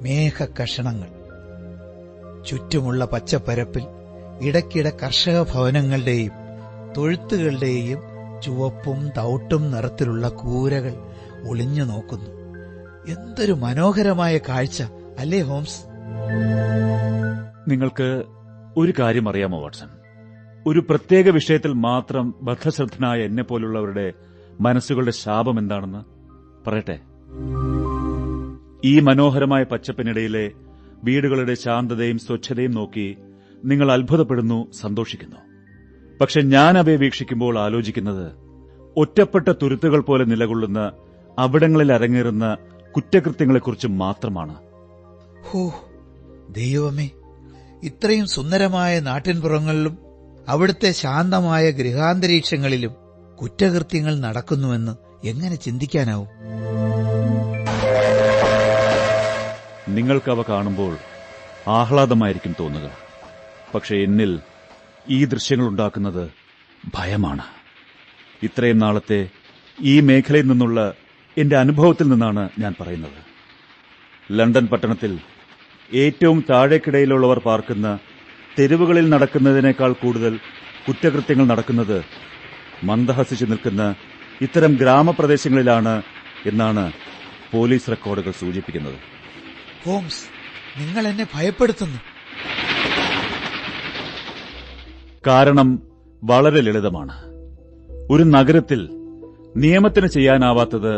മേഘകഷണങ്ങൾ. ചുറ്റുമുള്ള പച്ചപ്പരപ്പിൽ ഇടയ്ക്കിടെ കർഷക ഭവനങ്ങളുടെയും തൊഴുത്തുകളുടെയും ചുവപ്പും തവിട്ടും നിറത്തിലുള്ള കൂരകൾ ഒളിഞ്ഞു നോക്കുന്നു. എന്തൊരു മനോഹരമായ കാഴ്ച അല്ലേ ഹോംസ്? നിങ്ങൾക്ക് ഒരു കാര്യം അറിയാമോ വാട്സൺ? ഒരു പ്രത്യേക വിഷയത്തിൽ മാത്രം ബദ്ധശ്രദ്ധനായ എന്നെ പോലുള്ളവരുടെ മനസ്സുകളുടെ ശാപം എന്താണെന്ന് പറയട്ടെ. ഈ മനോഹരമായ പച്ചപ്പിനിടയിലെ വീടുകളുടെ ശാന്തതയും സ്വച്ഛതയും നോക്കി നിങ്ങൾ അത്ഭുതപ്പെടുന്നു, സന്തോഷിക്കുന്നു. പക്ഷെ ഞാൻ അവയെ വീക്ഷിക്കുമ്പോൾ ആലോചിക്കുന്നത് ഒറ്റപ്പെട്ട തുരുത്തുകൾ പോലെ നിലകൊള്ളുന്ന അവിടങ്ങളിൽ അരങ്ങേറുന്ന കുറ്റകൃത്യങ്ങളെക്കുറിച്ച് മാത്രമാണ്. ഹോ ദൈവമേ, ഇത്രയും സുന്ദരമായ നാട്ടിൻപുറങ്ങളിലും അവിടുത്തെ ശാന്തമായ ഗൃഹാന്തരീക്ഷങ്ങളിലും കുറ്റകൃത്യങ്ങൾ നടക്കുന്നുവെന്ന് എങ്ങനെ ചിന്തിക്കാനാവും? നിങ്ങൾക്കവ കാണുമ്പോൾ ആഹ്ലാദമായിരിക്കും തോന്നുക. പക്ഷെ എന്നിൽ ഈ ദൃശ്യങ്ങളുണ്ടാക്കുന്നത് ഭയമാണ്. ഇത്രയും നാളത്തെ ഈ മേഖലയിൽ നിന്നുള്ള എന്റെ അനുഭവത്തിൽ നിന്നാണ് ഞാൻ പറയുന്നത്. ലണ്ടൻ പട്ടണത്തിൽ ഏറ്റവും താഴേക്കിടയിലുള്ളവർ പാർക്കുന്ന തെരുവുകളിൽ നടക്കുന്നതിനേക്കാൾ കൂടുതൽ കുറ്റകൃത്യങ്ങൾ നടക്കുന്നത് മന്ദഹസിച്ചു നിൽക്കുന്ന ഇത്തരം ഗ്രാമപ്രദേശങ്ങളിലാണ് എന്നാണ് പോലീസ് റെക്കോർഡുകൾ സൂചിപ്പിക്കുന്നത്. ഹോംസ്, നിങ്ങൾ എന്നെ ഭയപ്പെടുത്തുന്നു. കാരണം വളരെ ലളിതമാണ്. ഒരു നഗരത്തിൽ നിയമത്തിന് ചെയ്യാനാവാത്തത്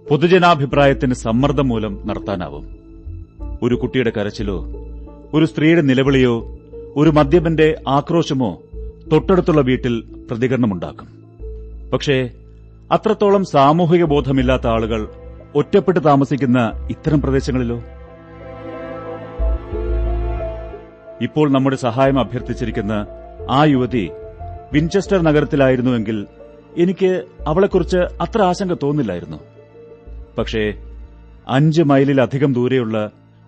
പൊതുജനാഭിപ്രായത്തിന് സമ്മർദ്ദം മൂലം നടത്താനാവും. ഒരു കുട്ടിയുടെ കരച്ചിലോ, ഒരു സ്ത്രീയുടെ നിലവിളിയോ, ഒരു മദ്യപന്റെ ആക്രോശമോ തൊട്ടടുത്തുള്ള വീട്ടിൽ പ്രതികരണമുണ്ടാക്കും. പക്ഷേ അത്രത്തോളം സാമൂഹിക ബോധമില്ലാത്ത ആളുകൾ ഒറ്റപ്പെട്ട് താമസിക്കുന്ന ഇത്തരം പ്രദേശങ്ങളിലോ? ഇപ്പോൾ നമ്മുടെ സഹായം അഭ്യർത്ഥിച്ചിരിക്കുന്ന ആ യുവതി വിൻചെസ്റ്റർ നഗരത്തിലായിരുന്നുവെങ്കിൽ എനിക്ക് അവളെക്കുറിച്ച് അത്ര ആശങ്ക തോന്നില്ലായിരുന്നു. പക്ഷേ 5 മൈലിലധികം ദൂരെയുള്ള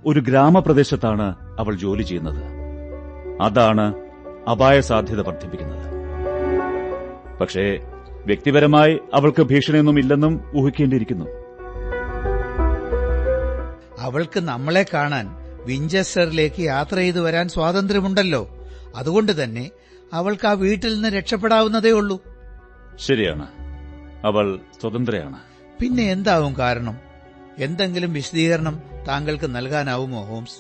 ഒരു ഗ്രാമപ്രദേശത്താണ് അവൾ ജോലി ചെയ്യുന്നത്. അതാണ് അപായ സാധ്യത വർദ്ധിപ്പിക്കുന്നത്. പക്ഷേ വ്യക്തിപരമായി അവൾക്ക് ഭീഷണിയൊന്നുമില്ലെന്നും ഊഹിക്കേണ്ടിയിരിക്കുന്നു. അവൾക്ക് നമ്മളെ കാണാൻ വിൻചെസ്റ്ററിലേക്ക് യാത്ര ചെയ്തു വരാൻ സ്വാതന്ത്ര്യമുണ്ടല്ലോ. അതുകൊണ്ട് തന്നെ അവൾക്ക് ആ വീട്ടിൽ നിന്ന് രക്ഷപ്പെടാവുന്നതേ ഉള്ളൂ. ശരിയാണ്, അവൾ സ്വതന്ത്രയാണ്. പിന്നെ എന്താവും കാരണം? എന്തെങ്കിലും വിശദീകരണം താങ്കൾക്ക് നൽകാനാവുമോ ഹോംസ്?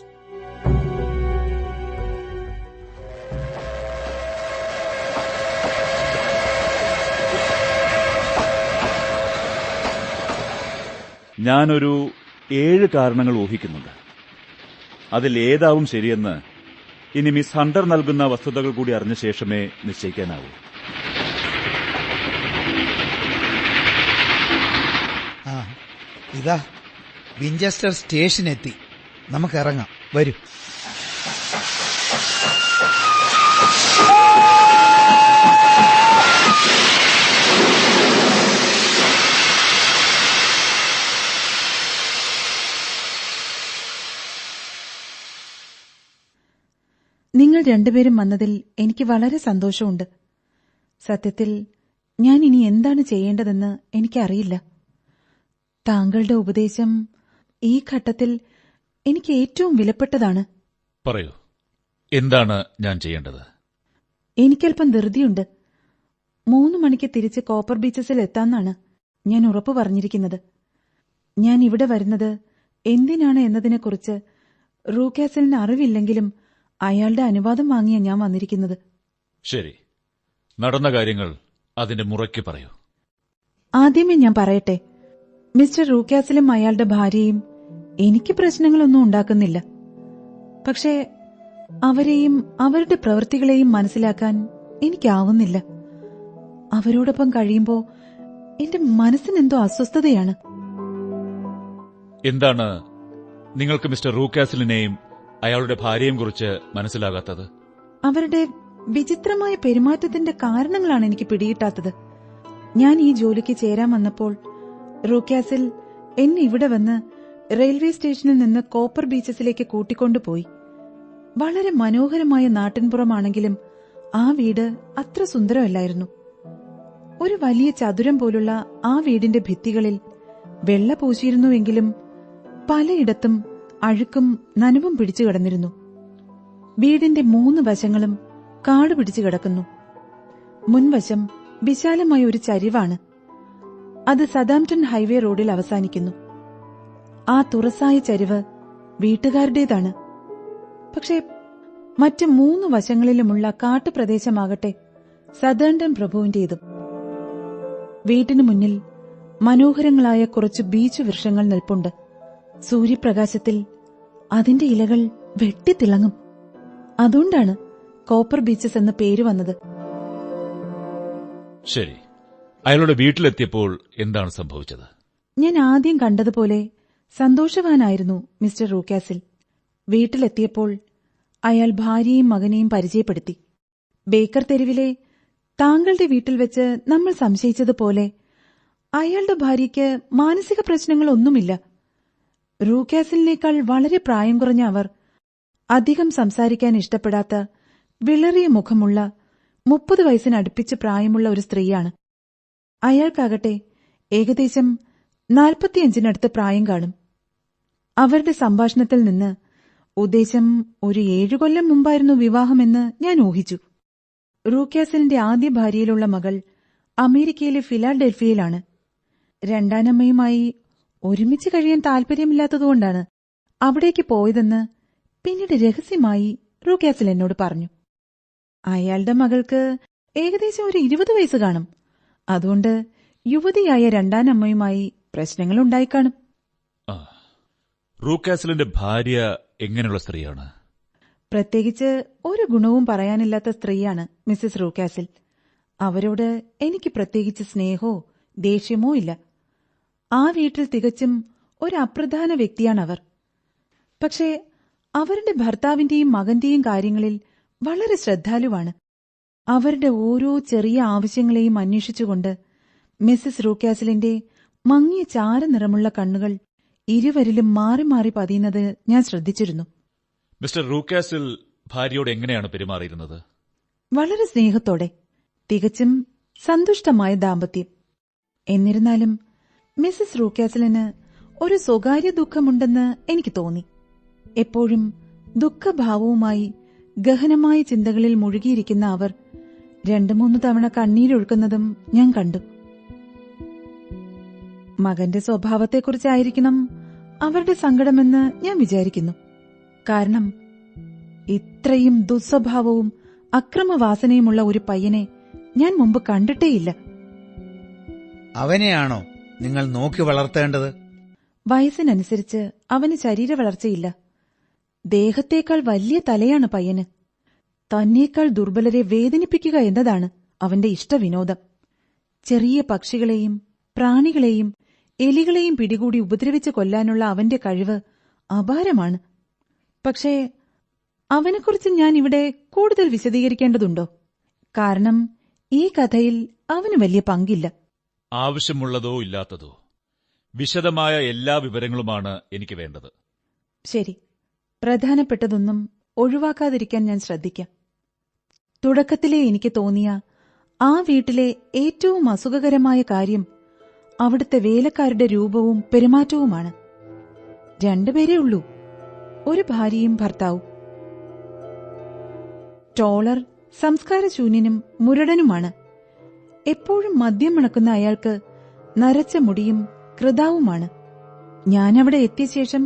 ഞാനൊരു 7 കാരണങ്ങൾ ഊഹിക്കുന്നുണ്ട്. അതിലേതാവും ശരിയെന്ന് ഇനി മിസ് ഹണ്ടർ നൽകുന്ന വസ്തുതകൾ കൂടി അറിഞ്ഞ ശേഷമേ നിശ്ചയിക്കാനാവൂ. ഇതാ വിൻചെസ്റ്റർ സ്റ്റേഷൻ എത്തി. നമുക്കിറങ്ങാം, വരൂ. നിങ്ങൾ രണ്ടുപേരും വന്നതിൽ എനിക്ക് വളരെ സന്തോഷമുണ്ട്. സത്യത്തിൽ ഞാൻ ഇനി എന്താണ് ചെയ്യേണ്ടതെന്ന് എനിക്കറിയില്ല. താങ്കളുടെ ഉപദേശം ഈ ഘട്ടത്തിൽ എനിക്ക് ഏറ്റവും വിലപ്പെട്ടതാണ്. പറയൂ, എന്താണ് ഞാൻ ചെയ്യേണ്ടത്? എനിക്കല്പം ധൃതിയുണ്ട്. 3 മണിക്ക് തിരിച്ച് കോപ്പർ ബീച്ചസിൽ എത്താമെന്നാണ് ഞാൻ ഉറപ്പു പറഞ്ഞിരിക്കുന്നത്. ഞാൻ ഇവിടെ വരുന്നത് എന്തിനാണ് എന്നതിനെക്കുറിച്ച് റൂക്കാസിലിന് അറിവില്ലെങ്കിലും അയാളുടെ അനുവാദം വാങ്ങിയാ ഞാൻ വന്നിരിക്കുന്നത്. ശരി, നടന്ന കാര്യങ്ങൾ അതിന്റെ മുറയ്ക്ക് പറയൂ. ആദ്യമേ ഞാൻ പറയട്ടെ, മിസ്റ്റർ റൂക്കാസിലും അയാളുടെ ഭാര്യയും എനിക്ക് പ്രശ്നങ്ങളൊന്നും ഉണ്ടാക്കുന്നില്ല. പക്ഷേ അവരെയും അവരുടെ പ്രവൃത്തികളെയും മനസ്സിലാക്കാൻ എനിക്കാവുന്നില്ല. അവരോടൊപ്പം കഴിയുമ്പോൾ എന്റെ മനസ്സിനെന്തോ അസ്വസ്ഥതയാണ്. എന്താണ് നിങ്ങൾക്ക് മിസ്റ്റർ റൂക്കാസിലിനെയും അയാളുടെ ഭാര്യയും കുറിച്ച് മനസ്സിലാകാത്തത്? അവരുടെ വിചിത്രമായ പെരുമാറ്റത്തിന്റെ കാരണങ്ങളാണ് എനിക്ക് പിടികിട്ടാത്തത്. ഞാൻ ഈ ജോലിക്ക് ചേരാൻ വന്നപ്പോൾ റൂക്കാസിൽ എന്നെ ഇവിടെ വന്ന് റെയിൽവേ സ്റ്റേഷനിൽ നിന്ന് കോപ്പർ ബീച്ചസിലേക്ക് കൂട്ടിക്കൊണ്ടുപോയി. വളരെ മനോഹരമായ നാട്ടിൻപുറമാണെങ്കിലും ആ വീട് അത്ര സുന്ദരമല്ലായിരുന്നു. ഒരു വലിയ ചതുരം പോലുള്ള ആ വീടിന്റെ ഭിത്തികളിൽ വെള്ള പൂശിയിരുന്നുവെങ്കിലും പലയിടത്തും അഴുക്കും നനവും പിടിച്ചു കിടന്നിരുന്നു. വീടിന്റെ 3 വശങ്ങളും കാട് പിടിച്ചു കിടക്കുന്നു. മുൻവശം വിശാലമായ ഒരു ചരിവാണ്. അത് സതാംപ്ടൺ ഹൈവേ റോഡിൽ അവസാനിക്കുന്നു. ആ തുറസായ ചരിവ് വീട്ടുകാരുടേതാണ്. പക്ഷേ മറ്റ് 3 വശങ്ങളിലുമുള്ള കാട്ടുപ്രദേശമാകട്ടെ സതേൺടൺ പ്രഭുവിന്റേതും. വീട്ടിനു മുന്നിൽ മനോഹരങ്ങളായ കുറച്ച് ബീച്ച് വൃക്ഷങ്ങൾ നിൽപ്പുണ്ട്. സൂര്യപ്രകാശത്തിൽ അതിന്റെ ഇലകൾ വെട്ടിത്തിളങ്ങും. അതുകൊണ്ടാണ് കോപ്പർ ബീച്ചസ് എന്ന പേര് വന്നത്. ശരി, അയാളുടെ വീട്ടിലെത്തിയപ്പോൾ എന്താണ് സംഭവിച്ചത്? ഞാൻ ആദ്യം കണ്ടതുപോലെ സന്തോഷവാനായിരുന്നു മിസ്റ്റർ റൂക്കാസിൽ. വീട്ടിലെത്തിയപ്പോൾ അയാൾ ഭാര്യയും മകനെയും പരിചയപ്പെടുത്തി. ബേക്കർ തെരുവിലെ താങ്കളുടെ വീട്ടിൽ വെച്ച് നമ്മൾ സംശയിച്ചതുപോലെ അയാളുടെ ഭാര്യയ്ക്ക് മാനസിക പ്രശ്നങ്ങളൊന്നുമില്ല. റൂക്കാസിലിനേക്കാൾ വളരെ പ്രായം കുറഞ്ഞ അവർ, അധികം സംസാരിക്കാൻ ഇഷ്ടപ്പെടാത്ത വിളറിയ മുഖമുള്ള 30 വയസ്സിനടുപ്പിച്ച് പ്രായമുള്ള ഒരു സ്ത്രീയാണ്. അയാൾക്കാകട്ടെ ഏകദേശം 45-നടുത്ത് പ്രായം കാണും. അവരുടെ സംഭാഷണത്തിൽ നിന്ന് ഉദ്ദേശം ഒരു 7 കൊല്ലം മുമ്പായിരുന്നു വിവാഹമെന്ന് ഞാൻ ഊഹിച്ചു. റൂക്കാസിലിന്റെ ആദ്യ ഭാര്യയിലുള്ള മകൾ അമേരിക്കയിലെ ഫിലാഡൽഫിയയിലാണ്. രണ്ടാനമ്മയുമായി ഒരുമിച്ച് കഴിയാൻ താൽപര്യമില്ലാത്തതുകൊണ്ടാണ് അവിടേക്ക് പോയതെന്ന് പിന്നീട് രഹസ്യമായി റൂക്കാസിൽ എന്നോട് പറഞ്ഞു. അയാളുടെ മകൾക്ക് ഏകദേശം ഒരു 20 വയസ്സ് കാണും. അതുകൊണ്ട് യുവതിയായ രണ്ടാനമ്മയുമായി പ്രശ്നങ്ങളുണ്ടായിക്കാണും. റൂക്കാസിലിന്റെ ഭാര്യ എങ്ങനെയുള്ള സ്ത്രീയാണ്? പ്രത്യേകിച്ച് ഒരു ഗുണവും പറയാനില്ലാത്ത സ്ത്രീയാണ് മിസ്സിസ് റൂക്കാസിൽ. അവരോട് എനിക്ക് പ്രത്യേകിച്ച് സ്നേഹമോ ദേഷ്യമോ ഇല്ല. ആ വീട്ടിൽ തികച്ചും ഒരു അപ്രധാന വ്യക്തിയാണവർ. പക്ഷേ അവരുടെ ഭർത്താവിന്റെയും മകന്റെയും കാര്യങ്ങളിൽ വളരെ ശ്രദ്ധാലുവാണ്. അവരുടെ ഓരോ ചെറിയ ആവശ്യങ്ങളെയും അന്വേഷിച്ചുകൊണ്ട് മിസ്സിസ് റൂക്കാസിലിന്റെ മങ്ങിയ ചാരനിറമുള്ള കണ്ണുകൾ ഇരുവരിലും മാറി മാറി പതിയുന്നത് ഞാൻ ശ്രദ്ധിച്ചിരുന്നു. മിസ്റ്റർ റൂക്കാസിൽ ഭാര്യയോട് എങ്ങനെയാണ് പെരുമാറിയിരുന്നത്? വളരെ സ്നേഹത്തോടെ, തികച്ചും സന്തുഷ്ടമായ ദാമ്പത്യം. എന്നിരുന്നാലും മിസ്സിസ് റൂക്കാസിലിന് ഒരു സ്വകാര്യ ദുഃഖമുണ്ടെന്ന് എനിക്ക് തോന്നി. എപ്പോഴും ദുഃഖഭാവവുമായി ഗഹനമായ ചിന്തകളിൽ മുഴുകിയിരിക്കുന്ന അവർ 2-3 തവണ കണ്ണീരൊഴുക്കുന്നതും ഞാൻ കണ്ടു. മകന്റെ സ്വഭാവത്തെക്കുറിച്ചായിരിക്കണം അവരുടെ സങ്കടമെന്ന് ഞാൻ വിചാരിക്കുന്നു. കാരണം ഇത്രയും ദുസ്വഭാവവും അക്രമവാസനയുമുള്ള ഒരു പയ്യനെ ഞാൻ മുമ്പ് കണ്ടിട്ടേയില്ല. അവനെയാണോ നിങ്ങൾ നോക്കി വളർത്തേണ്ടത്? വയസ്സിനനുസരിച്ച് അവന് ശരീര വളർച്ചയില്ല. ദേഹത്തേക്കാൾ വലിയ തലയാണ് പയ്യന്. തന്നേക്കാൾ ദുർബലരെ വേദനിപ്പിക്കുക എന്നതാണ് അവന്റെ ഇഷ്ടവിനോദം. ചെറിയ പക്ഷികളെയും പ്രാണികളെയും എലികളെയും പിടികൂടി ഉപദ്രവിച്ച് കൊല്ലാനുള്ള അവന്റെ കഴിവ് അപാരമാണ്. പക്ഷേ അവനെക്കുറിച്ച് ഞാൻ ഇവിടെ കൂടുതൽ വിശദീകരിക്കേണ്ടതുണ്ടോ? കാരണം ഈ കഥയിൽ അവന് വലിയ പങ്കില്ല. ആവശ്യമുള്ളതോ ഇല്ലാത്തതോ വിശദമായ എല്ലാ വിവരങ്ങളുമാണ് എനിക്ക് വേണ്ടത്. ശരി, പ്രധാനപ്പെട്ടതൊന്നും ഒഴിവാക്കാതിരിക്കാൻ ഞാൻ ശ്രദ്ധിക്കാം. തുടക്കത്തിലേ എനിക്ക് തോന്നിയ ആ വീട്ടിലെ ഏറ്റവും അസുഖകരമായ കാര്യം അവിടുത്തെ വേലക്കാരുടെ രൂപവും പെരുമാറ്റവുമാണ്. 2 പേരേ ഉള്ളൂ, ഒരു ഭാര്യയും ഭർത്താവും. ടോളർ സംസ്കാരശൂന്യനും മുരടനുമാണ്. എപ്പോഴും മദ്യം മണക്കുന്ന അയാൾക്ക് നരച്ച മുടിയും കൃതാവുമാണ്. ഞാനവിടെ എത്തിയ ശേഷം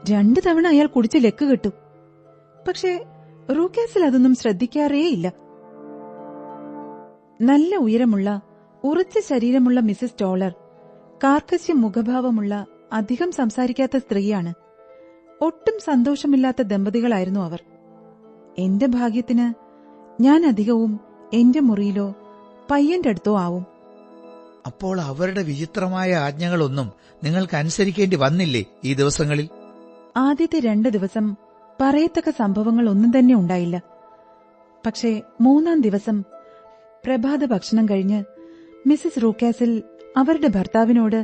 2 തവണ അയാൾ കുടിച്ച് ലക്ക് കിട്ടു. പക്ഷേ റൂക്കാസിൽ അതൊന്നും ശ്രദ്ധിക്കാറേയില്ല. നല്ല ഉയരമുള്ള ഉറച്ച ശരീരമുള്ള മിസ്സിസ് ടോളർ കാർക്കശ്യ മുഖഭാവമുള്ള അധികം സംസാരിക്കാത്ത സ്ത്രീയാണ്. ഒട്ടും സന്തോഷമില്ലാത്ത ദമ്പതികളായിരുന്നു അവർ. എന്റെ ഭാഗ്യത്തിന് ഞാൻ അധികവും എന്റെ മുറിയിലോ പയ്യന്റെ അടുത്തോ ആവും. അപ്പോൾ അവരുടെ വിചിത്രമായ ആജ്ഞകളൊന്നും നിങ്ങൾക്ക് അനുസരിക്കേണ്ടി വന്നില്ലേ ഈ ദിവസങ്ങളിൽ? ആദ്യത്തെ 2 ദിവസം പറയത്തക്ക സംഭവങ്ങൾ ഒന്നും തന്നെ ഉണ്ടായില്ല. പക്ഷേ 3-ാം ദിവസം പ്രഭാത ഭക്ഷണം കഴിഞ്ഞ് മിസ്സിസ് റൂക്കാസിൽ അവരുടെ ഭർത്താവിനോട്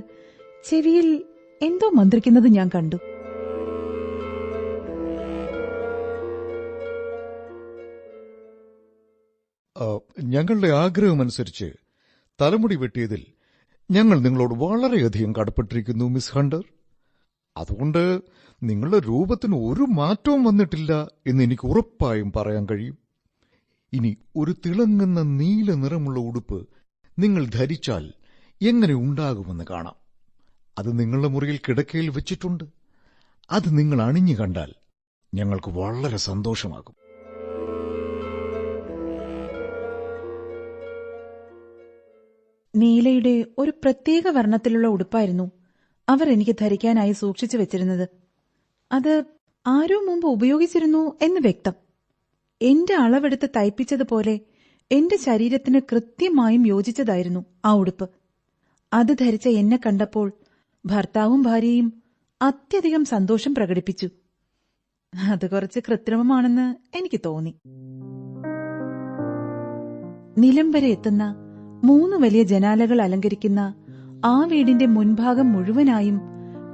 ചെവിയിൽ എന്തോ മന്ത്രിക്കുന്നത് ഞാൻ കണ്ടു. ഞങ്ങളുടെ ആഗ്രഹമനുസരിച്ച് തലമുടി വെട്ടിയതിൽ ഞങ്ങൾ നിങ്ങളോട് വളരെയധികം കടപ്പെട്ടിരിക്കുന്നു മിസ് ഹണ്ടർ. അതുകൊണ്ട് നിങ്ങളുടെ രൂപത്തിന് ഒരു മാറ്റവും വന്നിട്ടില്ല എന്ന് എനിക്ക് ഉറപ്പായും പറയാൻ കഴിയും. ഇനി ഒരു തിളങ്ങുന്ന നീല നിറമുള്ള ഉടുപ്പ് നിങ്ങൾ ധരിച്ചാൽ എങ്ങനെ ഉണ്ടാകുമെന്ന് കാണാം. അത് നിങ്ങളുടെ മുറിയിൽ കിടക്കയിൽ വെച്ചിട്ടുണ്ട്. അത് നിങ്ങൾ അണിഞ്ഞു കണ്ടാൽ ഞങ്ങൾക്ക് വളരെ സന്തോഷമാകും. നീലയുടെ ഒരു പ്രത്യേക വർണ്ണത്തിലുള്ള ഉടുപ്പായിരുന്നു അവർ എനിക്ക് ധരിക്കാനായി സൂക്ഷിച്ചു വെച്ചിരുന്നത്. അത് ആരോ മുമ്പ് ഉപയോഗിച്ചിരുന്നു എന്ന് വ്യക്തം. എന്റെ അളവെടുത്ത് തയ്പ്പിച്ചതുപോലെ എന്റെ ശരീരത്തിന് കൃത്യമായും യോജിച്ചതായിരുന്നു ആ ഉടുപ്പ്. അത് ധരിച്ച എന്നെ കണ്ടപ്പോൾ ഭർത്താവും ഭാര്യയും അത്യധികം സന്തോഷം പ്രകടിപ്പിച്ചു. അത് കുറച്ച് കൃത്രിമമാണെന്ന് എനിക്ക് തോന്നി. നിലം വരെ എത്തുന്ന 3 വലിയ ജനാലകൾ അലങ്കരിക്കുന്ന ആ വീടിന്റെ മുൻഭാഗം മുഴുവനായും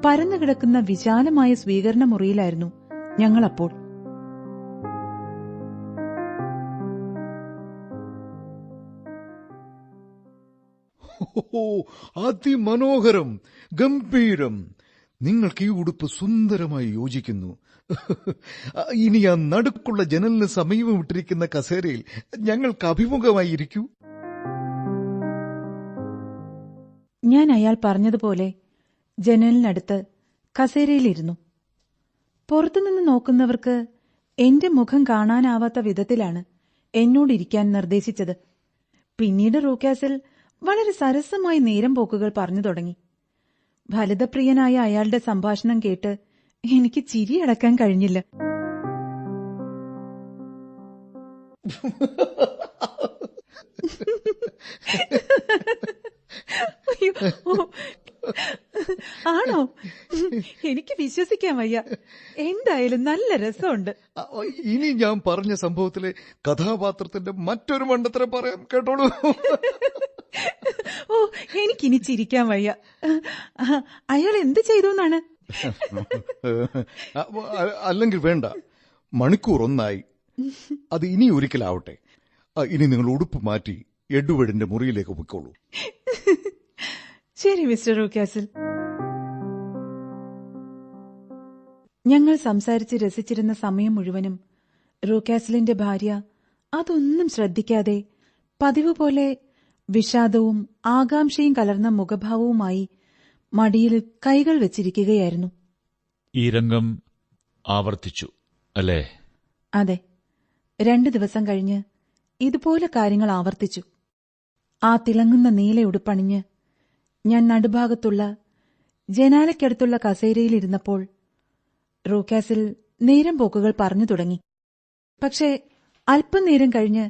പരന്നുകിടക്കുന്ന വിശാലമായ സ്വീകരണ മുറിയിലായിരുന്നു ഞങ്ങളപ്പോൾ. അതിമനോഹരം, ഗംഭീരം. നിങ്ങൾക്ക് ഈ ഉടുപ്പ് സുന്ദരമായി യോജിക്കുന്നു. ഇനി ആ നടുക്കുള്ള ജനലിന് സമീപമിട്ടിരിക്കുന്ന കസേരയിൽ ഞങ്ങൾക്ക് അഭിമുഖമായിരിക്കൂ. ഞാൻ അയാൾ പറഞ്ഞതുപോലെ ജനലിനടുത്ത് കസേരയിലിരുന്നു. പുറത്തുനിന്ന് നോക്കുന്നവർക്ക് എന്റെ മുഖം കാണാനാവാത്ത വിധത്തിലാണ് എന്നോടിരിക്കാൻ നിർദ്ദേശിച്ചത്. പിന്നീട് റൂക്കാസിൽ വളരെ സരസമായി നേരം പോക്കുകൾ പറഞ്ഞു തുടങ്ങി. ഫലിതപ്രിയനായ അയാളുടെ സംഭാഷണം കേട്ട് എനിക്ക് ചിരിയടക്കാൻ കഴിഞ്ഞില്ല. ആണോ? എനിക്ക് വിശ്വസിക്കാൻ വയ്യ. എന്തായാലും നല്ല രസമുണ്ട്. ഇനി ഞാൻ പറഞ്ഞ സംഭവത്തിലെ കഥാപാത്രത്തിന്റെ മറ്റൊരു മണ്ടത്തരം പറയാം, കേട്ടോളൂ. ഓ, എനിക്കിനി ചിരിക്കാൻ വയ്യ. അയാൾ എന്ത് ചെയ്തു എന്നാണ്? അല്ലെങ്കിൽ വേണ്ട, മണിക്കൂർ 1 അത് ഇനി ഒരിക്കലാവട്ടെ. ഇനി നിങ്ങൾ ഉടുപ്പ് മാറ്റി എഡ്വേർഡിന്റെ മുറിയിലേക്ക് പോയിക്കോളൂ. ശരി മിസ്റ്റർ റൂക്കാസിൽ. ഞങ്ങൾ സംസാരിച്ച് രസിച്ചിരുന്ന സമയം മുഴുവനും റൂക്കാസിലിന്റെ ഭാര്യ അതൊന്നും ശ്രദ്ധിക്കാതെ പതിവ് പോലെ വിഷാദവും ആകാംക്ഷയും കലർന്ന മുഖഭാവവുമായി മടിയിൽ കൈകൾ വെച്ചിരിക്കുകയായിരുന്നു. ഈ രംഗം ആവർത്തിച്ചു അല്ലേ? അതെ, 2 ദിവസം കഴിഞ്ഞ് ഇതുപോലെ കാര്യങ്ങൾ ആവർത്തിച്ചു. ആ തിളങ്ങുന്ന നീല ഉടുപ്പണിഞ്ഞ് ഞാൻ നടുഭാഗത്തുള്ള ജനാലയ്ക്കടുത്തുള്ള കസേരയിലിരുന്നപ്പോൾ റൂക്കാസിൽ നേരം പോക്കുകൾ പറഞ്ഞു തുടങ്ങി. പക്ഷേ അല്പനേരം കഴിഞ്ഞ്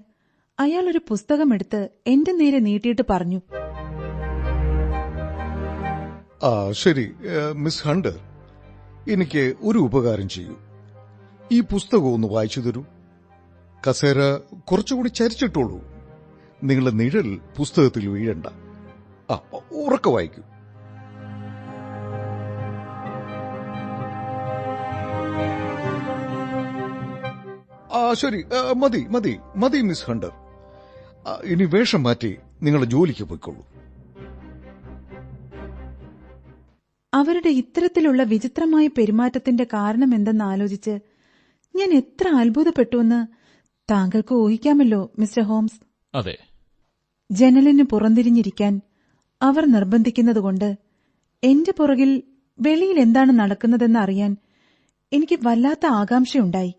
അയാൾ ഒരു പുസ്തകമെടുത്ത് എന്റെ നേരെ നീട്ടിയിട്ട് പറഞ്ഞു, ശരി മിസ് ഹണ്ടർ, എനിക്ക് ഒരു ഉപകാരം ചെയ്യൂ. ഈ പുസ്തകം ഒന്ന് വായിച്ചു തരൂ. കസേര കുറച്ചുകൂടി ചരിച്ചിട്ടോളൂ. നിങ്ങളുടെ നിഴൽ പുസ്തകത്തിൽ വീഴണ്ട. ഉറക്കെ വായിക്കൂ. ശരി, മതി മതി മതി മിസ് ഹണ്ടർ. ഇനി വേഷം മാറ്റി നിങ്ങളുടെ ജോലിക്ക് പോയിക്കൊള്ളൂ. അവരുടെ ഇത്തരത്തിലുള്ള വിചിത്രമായ പെരുമാറ്റത്തിന്റെ കാരണമെന്തെന്ന് ആലോചിച്ച് ഞാൻ എത്ര അത്ഭുതപ്പെട്ടുവെന്ന് താങ്കൾക്ക് ഊഹിക്കാമല്ലോ മിസ്റ്റർ ഹോംസ്. അതെ. ജനലിന് പുറംതിരിഞ്ഞിരിക്കാൻ അവർ നിർബന്ധിക്കുന്നതുകൊണ്ട് എന്റെ പുറകിൽ വെളിയിൽ എന്താണ് നടക്കുന്നതെന്ന് അറിയാൻ എനിക്ക് വല്ലാത്ത ആകാംക്ഷയുണ്ടായി.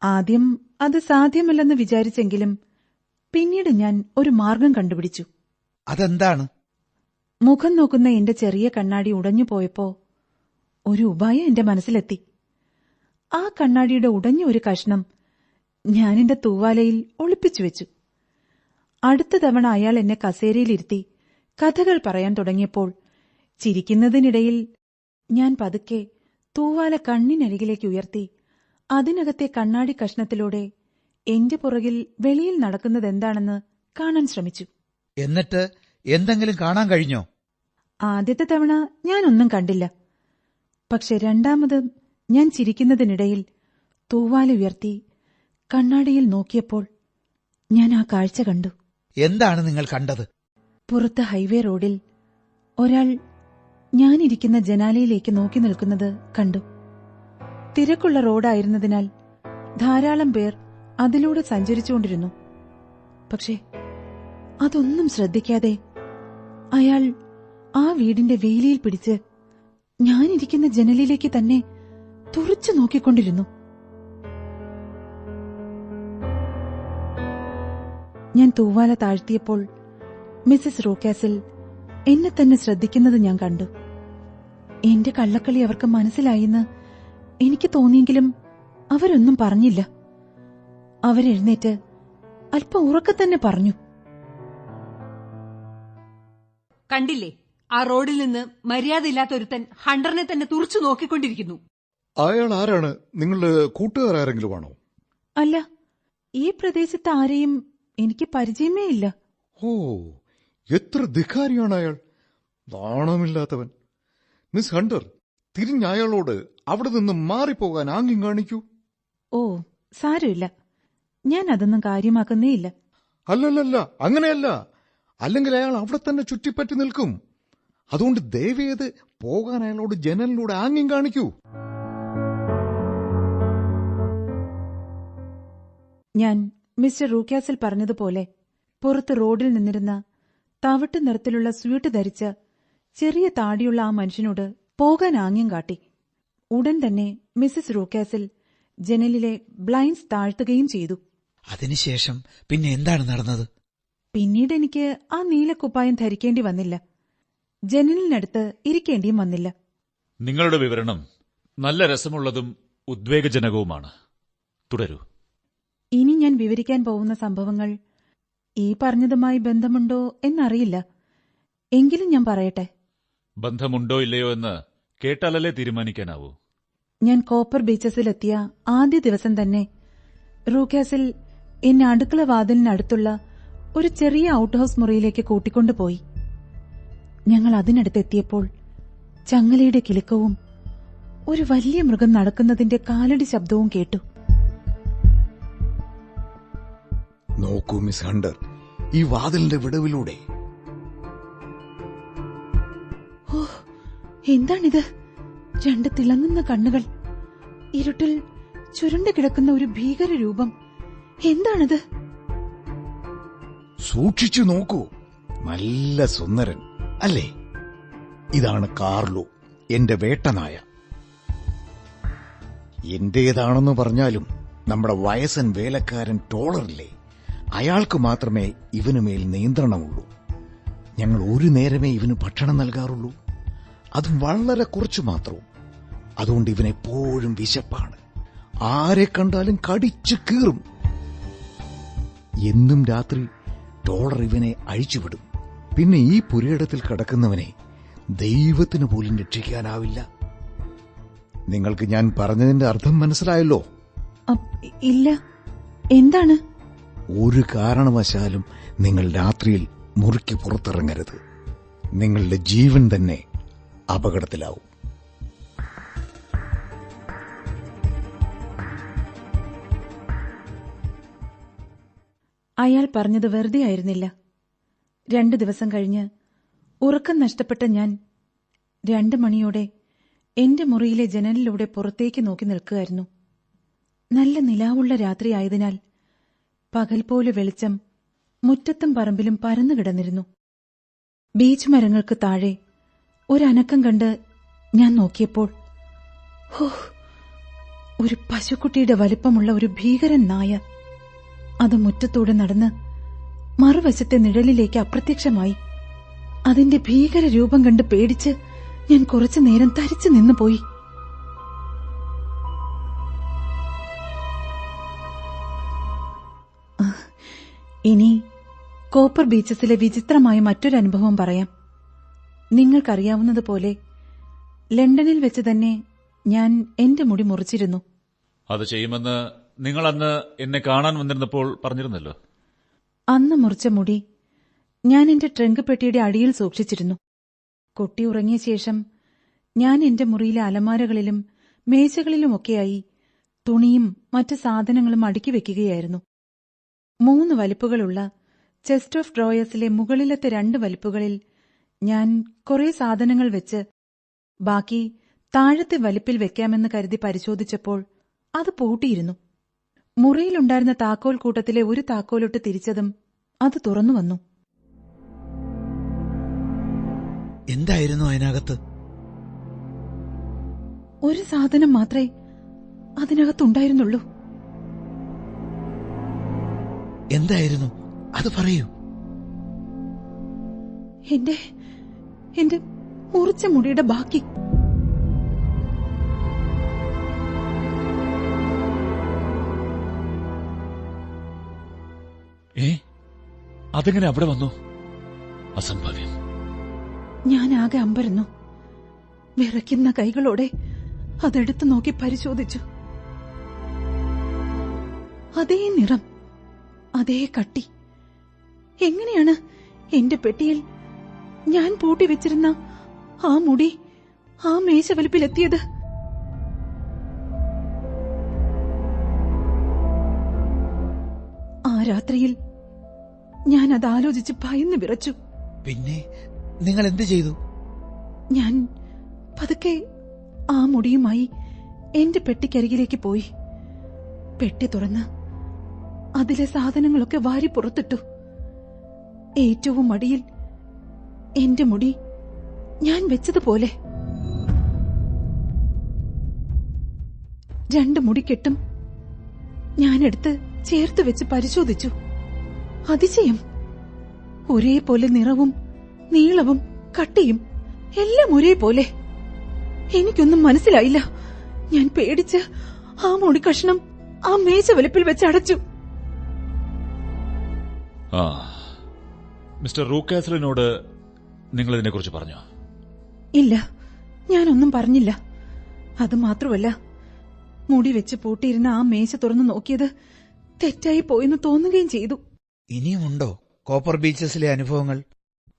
ആദ്യം അത് സാധ്യമല്ലെന്ന് വിചാരിച്ചെങ്കിലും പിന്നീട് ഞാൻ ഒരു മാർഗം കണ്ടുപിടിച്ചു. അതെന്താണ്? മുഖം നോക്കുന്ന എന്റെ ചെറിയ കണ്ണാടി ഉടഞ്ഞുപോയപ്പോ ഒരു ഉപായം എന്റെ മനസ്സിലെത്തി. ആ കണ്ണാടിയുടെ ഉടഞ്ഞ ഒരു കഷ്ണം ഞാൻ എന്റെ തൂവാലയിൽ ഒളിപ്പിച്ചു വെച്ചു. അടുത്ത തവണ അയാൾ എന്നെ കസേരയിലിരുത്തി കഥകൾ പറയാൻ തുടങ്ങിയപ്പോൾ ചിരിക്കുന്നതിനിടയിൽ ഞാൻ പതുക്കെ തൂവാല കണ്ണിനരികിലേക്ക് ഉയർത്തി അതിനകത്തെ കണ്ണാടി കഷ്ണത്തിലൂടെ എന്റെ പുറകിൽ വെളിയിൽ നടക്കുന്നതെന്താണെന്ന് കാണാൻ ശ്രമിച്ചു. എന്നിട്ട് എന്തെങ്കിലും കാണാൻ കഴിഞ്ഞോ? ആദ്യത്തെ തവണ ഞാനൊന്നും കണ്ടില്ല. പക്ഷെ രണ്ടാമത് ഞാൻ ചിരിക്കുന്നതിനിടയിൽ തൂവാല ഉയർത്തി കണ്ണാടിയിൽ നോക്കിയപ്പോൾ ഞാൻ ആ കാഴ്ച കണ്ടു. എന്താണ് നിങ്ങൾ കണ്ടത്? പുറത്ത് ഹൈവേ റോഡിൽ ഒരാൾ ഞാനിരിക്കുന്ന ജനാലയിലേക്ക് നോക്കി നിൽക്കുന്നത് കണ്ടു. തിരക്കുള്ള റോഡായിരുന്നതിനാൽ ധാരാളം പേർ അതിലൂടെ സഞ്ചരിച്ചുകൊണ്ടിരുന്നു. പക്ഷേ അതൊന്നും ശ്രദ്ധിക്കാതെ അയാൾ ആ വീടിന്റെ വേലിയിൽ പിടിച്ച് ഞാനിരിക്കുന്ന ജനലിലേക്ക് തന്നെ തുറച്ചു നോക്കിക്കൊണ്ടിരുന്നു. ഞാൻ തൂവാല താഴ്ത്തിയപ്പോൾ മിസസ് റൂക്കാസിൽ എന്നെ തന്നെ ശ്രദ്ധിക്കുന്നത് ഞാൻ കണ്ടു. എന്റെ കള്ളക്കളി അവർക്ക് മനസ്സിലായെന്ന് എനിക്ക് തോന്നിയെങ്കിലും അവരൊന്നും പറഞ്ഞില്ല. അവരെഴുന്നേറ്റ് അല്പം ഉറക്കെ തന്നെ പറഞ്ഞു, കണ്ടില്ലേ, ആ റോഡിൽ നിന്ന് മര്യാദയില്ലാത്തൊരുത്തൻ ഹണ്ടറിനെ തന്നെ തുറച്ചു നോക്കിക്കൊണ്ടിരിക്കുന്നു. അയാൾ ആരാണ്? നിങ്ങളുടെ കൂട്ടുകാരെങ്കിലും ആണോ? അല്ല, ഈ പ്രദേശത്ത് ആരെയും എനിക്ക് പരിചയമേ ഇല്ല. ഓ, എത്ര ധിക്കാരിയാണ് അയാൾ! നാണമില്ലാത്തവൻ. മിസ് ഹണ്ടർ, തിരിഞ്ഞയാളോട് അവിടെ നിന്ന് മാറിപ്പോകാൻ ആംഗ്യം കാണിക്കൂ. ഓ, സാരമില്ല, ഞാൻ അതൊന്നും കാര്യമാക്കുന്നേയില്ല. അല്ലല്ലല്ല, അങ്ങനെയല്ല. അല്ലെങ്കിൽ അയാൾ അവിടെ തന്നെ ചുറ്റിപ്പറ്റി നിൽക്കും. അതുകൊണ്ട് ദയവേത് പോകാൻ അയാളോട് ജനലിലൂടെ ആംഗ്യം കാണിക്കൂ. ഞാൻ മിസ്റ്റർ റൂക്കാസിൽ പറഞ്ഞതുപോലെ പുറത്ത് റോഡിൽ നിന്നിരുന്ന തവിട്ട് നിറത്തിലുള്ള സ്യൂട്ട് ധരിച്ച ചെറിയ താടിയുള്ള ആ മനുഷ്യനോട് പോകാൻ ആംഗ്യം കാട്ടി. ഉടൻ തന്നെ മിസസ് റൂക്കാസിൽ ജനലിലെ ബ്ലൈൻഡ്സ് താഴ്ത്തുകയും ചെയ്തു. അതിനുശേഷം പിന്നെ എന്താണ് നടന്നത്? പിന്നീട് എനിക്ക് ആ നീലക്കുപ്പായം ധരിക്കേണ്ടി വന്നില്ല. ജനലിനടുത്ത് ഇരിക്കേണ്ടിയും വന്നില്ല. നിങ്ങളുടെ വിവരണം നല്ല രസമുള്ളതും ഉദ്വേഗജനകവുമാണ്. തുടരൂ. ഇനി ഞാൻ വിവരിക്കാൻ പോകുന്ന സംഭവങ്ങൾ ഈ പറഞ്ഞതുമായി ബന്ധമുണ്ടോ എന്നറിയില്ല. എങ്കിലും ഞാൻ പറയട്ടെ. ബന്ധമുണ്ടോ ഇല്ലയോ എന്ന് കേട്ടാലല്ലേ തീരുമാനിക്കാനാവൂ. ഞാൻ കോപ്പർ ബീച്ചസിലെത്തിയ ആദ്യ ദിവസം തന്നെ റൂക്കാസിൽ എന്നെ അടുക്കള വാതിലിനടുത്തുള്ള ഒരു ചെറിയ ഔട്ട് ഹൌസ് മുറിയിലേക്ക് കൂട്ടിക്കൊണ്ടുപോയി. ഞങ്ങൾ അതിനടുത്തെത്തിയപ്പോൾ ചങ്ങലയുടെ കിലുക്കവും ഒരു വലിയ മൃഗം നടക്കുന്നതിന്റെ കാലടി ശബ്ദവും കേട്ടു. നോക്കൂ മിസ് ഹണ്ടർ, ഈ വാതിലിന്റെ വിടവിലൂടെ. ഓ, എന്താണിത്? രണ്ട് തിളങ്ങുന്ന കണ്ണുകൾ, ഇരുട്ടിൽ ചുരുണ്ടു കിടക്കുന്ന ഒരു ഭീകര രൂപം. എന്താണത്? സൂക്ഷിച്ചു നോക്കൂ. നല്ല സുന്ദരൻ അല്ലേ? ഇതാണ് കാർലോ, എന്റെ വേട്ടനായ. എന്റേതാണെന്ന് പറഞ്ഞാലും നമ്മുടെ വയസ്സൻ വേലക്കാരൻ ടോളറില്ലേ, അയാൾക്ക് മാത്രമേ ഇവനുമേൽ നിയന്ത്രണമുള്ളൂ. ഞങ്ങൾ ഒരു നേരമേ ഇവന് ഭക്ഷണം നൽകാറുള്ളൂ, അതും വളരെ കുറച്ചു മാത്രവും. അതുകൊണ്ട് ഇവനെപ്പോഴും വിശപ്പാണ്. ആരെ കണ്ടാലും കടിച്ചു കീറും. എന്നും രാത്രി ടോളർ ഇവനെ അഴിച്ചുവിടും. പിന്നെ ഈ പുരയിടത്തിൽ കിടക്കുന്നവനെ ദൈവത്തിന് പോലും രക്ഷിക്കാനാവില്ല. നിങ്ങൾക്ക് ഞാൻ പറഞ്ഞതിന്റെ അർത്ഥം മനസ്സിലായല്ലോ? ഇല്ല, എന്താണ്? ഒരു കാരണവശാലും നിങ്ങൾ രാത്രിയിൽ മുറിക്ക് പുറത്തിറങ്ങരുത്. നിങ്ങളുടെ ജീവൻ തന്നെ അപകടത്തിലാവും. അയാൾ പറഞ്ഞത് വെറുതെ ആയിരുന്നില്ല. 2 ദിവസം കഴിഞ്ഞ് ഉറക്കം നഷ്ടപ്പെട്ട ഞാൻ 2 മണിയോടെ എന്റെ മുറിയിലെ ജനലിലൂടെ പുറത്തേക്ക് നോക്കി നിൽക്കുകയായിരുന്നു. നല്ല നിലാവുള്ള രാത്രിയായതിനാൽ പകൽ പോലെ വെളിച്ചം മുറ്റത്തും പറമ്പിലും പരന്നു കിടന്നിരുന്നു. ബീച്ച് മരങ്ങൾക്ക് താഴെ ഒരനക്കം കണ്ട് ഞാൻ നോക്കിയപ്പോൾ, ഒരു പശുക്കുട്ടിയുടെ വലിപ്പമുള്ള ഒരു ഭീകരൻ നായ അത് മുറ്റത്തൂടെ നടന്ന് മറുവശത്തെ നിഴലിലേക്ക് അപ്രത്യക്ഷമായി. അതിന്റെ ഭീകര രൂപം കണ്ട് പേടിച്ച് ഞാൻ കുറച്ചു നേരം തരിച്ചു നിന്നുപോയി. ഇനി കോപ്പർ ബീച്ചസിലെ വിചിത്രമായ മറ്റൊരനുഭവം പറയാം. നിങ്ങൾക്കറിയാവുന്നതുപോലെ ലണ്ടനിൽ വെച്ച് തന്നെ ഞാൻ എന്റെ മുടി മുറിച്ചിരുന്നു. അത് ചെയ്യുമെന്ന് നിങ്ങൾ അന്ന് എന്നെ കാണാൻ വന്നിരുന്നപ്പോൾ പറഞ്ഞിരുന്നല്ലോ. അന്ന് മുറിച്ച മുടി ഞാൻ എന്റെ ട്രങ്ക് പെട്ടിയുടെ അടിയിൽ സൂക്ഷിച്ചിരുന്നു. കുട്ടി ഉറങ്ങിയ ശേഷം ഞാൻ എന്റെ മുറിയിലെ അലമാരകളിലും മേശകളിലുമൊക്കെയായി തുണിയും മറ്റ് സാധനങ്ങളും അടുക്കി വെക്കുകയായിരുന്നു. 3 വലിപ്പുകളുള്ള ചെസ്റ്റ് ഓഫ് ഡ്രോയേഴ്സിലെ മുകളിലത്തെ 2 വലിപ്പുകളിൽ ഞാൻ കുറെ സാധനങ്ങൾ വെച്ച് ബാക്കി താഴത്തെ വലിപ്പിൽ വെക്കാമെന്ന് കരുതി പരിശോധിച്ചപ്പോൾ അത് പൂട്ടിയിരുന്നു. മുറിയിലുണ്ടായിരുന്ന താക്കോൽ കൂട്ടത്തിലെ ഒരു താക്കോലിട്ട് തിരിച്ചതും അത് തുറന്നു വന്നു. എന്തായിരുന്നു അതിനകത്ത്? ഒരു സാധനം മാത്രമേ അതിനകത്തുണ്ടായിരുന്നുള്ളൂ. എന്തായിരുന്നു അത്? പറയൂ. എന്റെ മുറിച്ച മുടിയുടെ ബാക്കി. അതെങ്ങനെ അവിടെ വന്നു? അസംഭവ്യം. ഞാൻ ആകെ അമ്പരന്നു. വിറയ്ക്കുന്ന കൈകളോടെ അതെടുത്തു നോക്കി പരിശോധിച്ചു. അതേ നിറം, അതേ കട്ടി. എങ്ങനെയാണ് എന്റെ പെട്ടിയിൽ ഞാൻ പൂട്ടിവെച്ചിരുന്ന ആ മുടി ആ മേശവലിപ്പിലെത്തിയത്? ആ രാത്രിയിൽ ഞാൻ അത് ആലോചിച്ച് ഭയന്ന് വിറച്ചു. പിന്നെ നിങ്ങൾ എന്ത് ചെയ്തു? ഞാൻ പതുക്കെ ആ മുടിയുമായി എന്റെ പെട്ടിക്കരികിലേക്ക് പോയി. പെട്ടി തുറന്ന് അതിലെ സാധനങ്ങളൊക്കെ വാരി പുറത്തിട്ടു. ഏറ്റവും അടിയിൽ എന്റെ മുടി ഞാൻ വെച്ചതുപോലെ. 2 മുടിക്കെട്ടും ഞാനെടുത്ത് ചേർത്ത് വെച്ച് പരിശോധിച്ചു. അതിശയം! ഒരേപോലെ നിറവും നീളവും കട്ടിയും എല്ലാം ഒരേപോലെ. എനിക്കൊന്നും മനസ്സിലായില്ല. ഞാൻ പേടിച്ച് ആ മുടി കഷ്ണം ആ മേശവലിപ്പിൽ വെച്ച് അടച്ചു. മിസ്റ്റർ റൂക്കാസലിനോട് നിങ്ങൾ ഇതിനെക്കുറിച്ച് പറഞ്ഞോ? ഇല്ല, ഞാനൊന്നും പറഞ്ഞില്ല. അത് മാത്രമല്ല, മുടി വെച്ച് പൂട്ടിയിരുന്ന ആ മേശ തുറന്നു നോക്കിയത് തെറ്റായി പോയെന്ന് തോന്നുകയും ചെയ്തു. ഇനിയുമുണ്ടോ കോപ്പർ ബീച്ചസിലെ അനുഭവങ്ങൾ?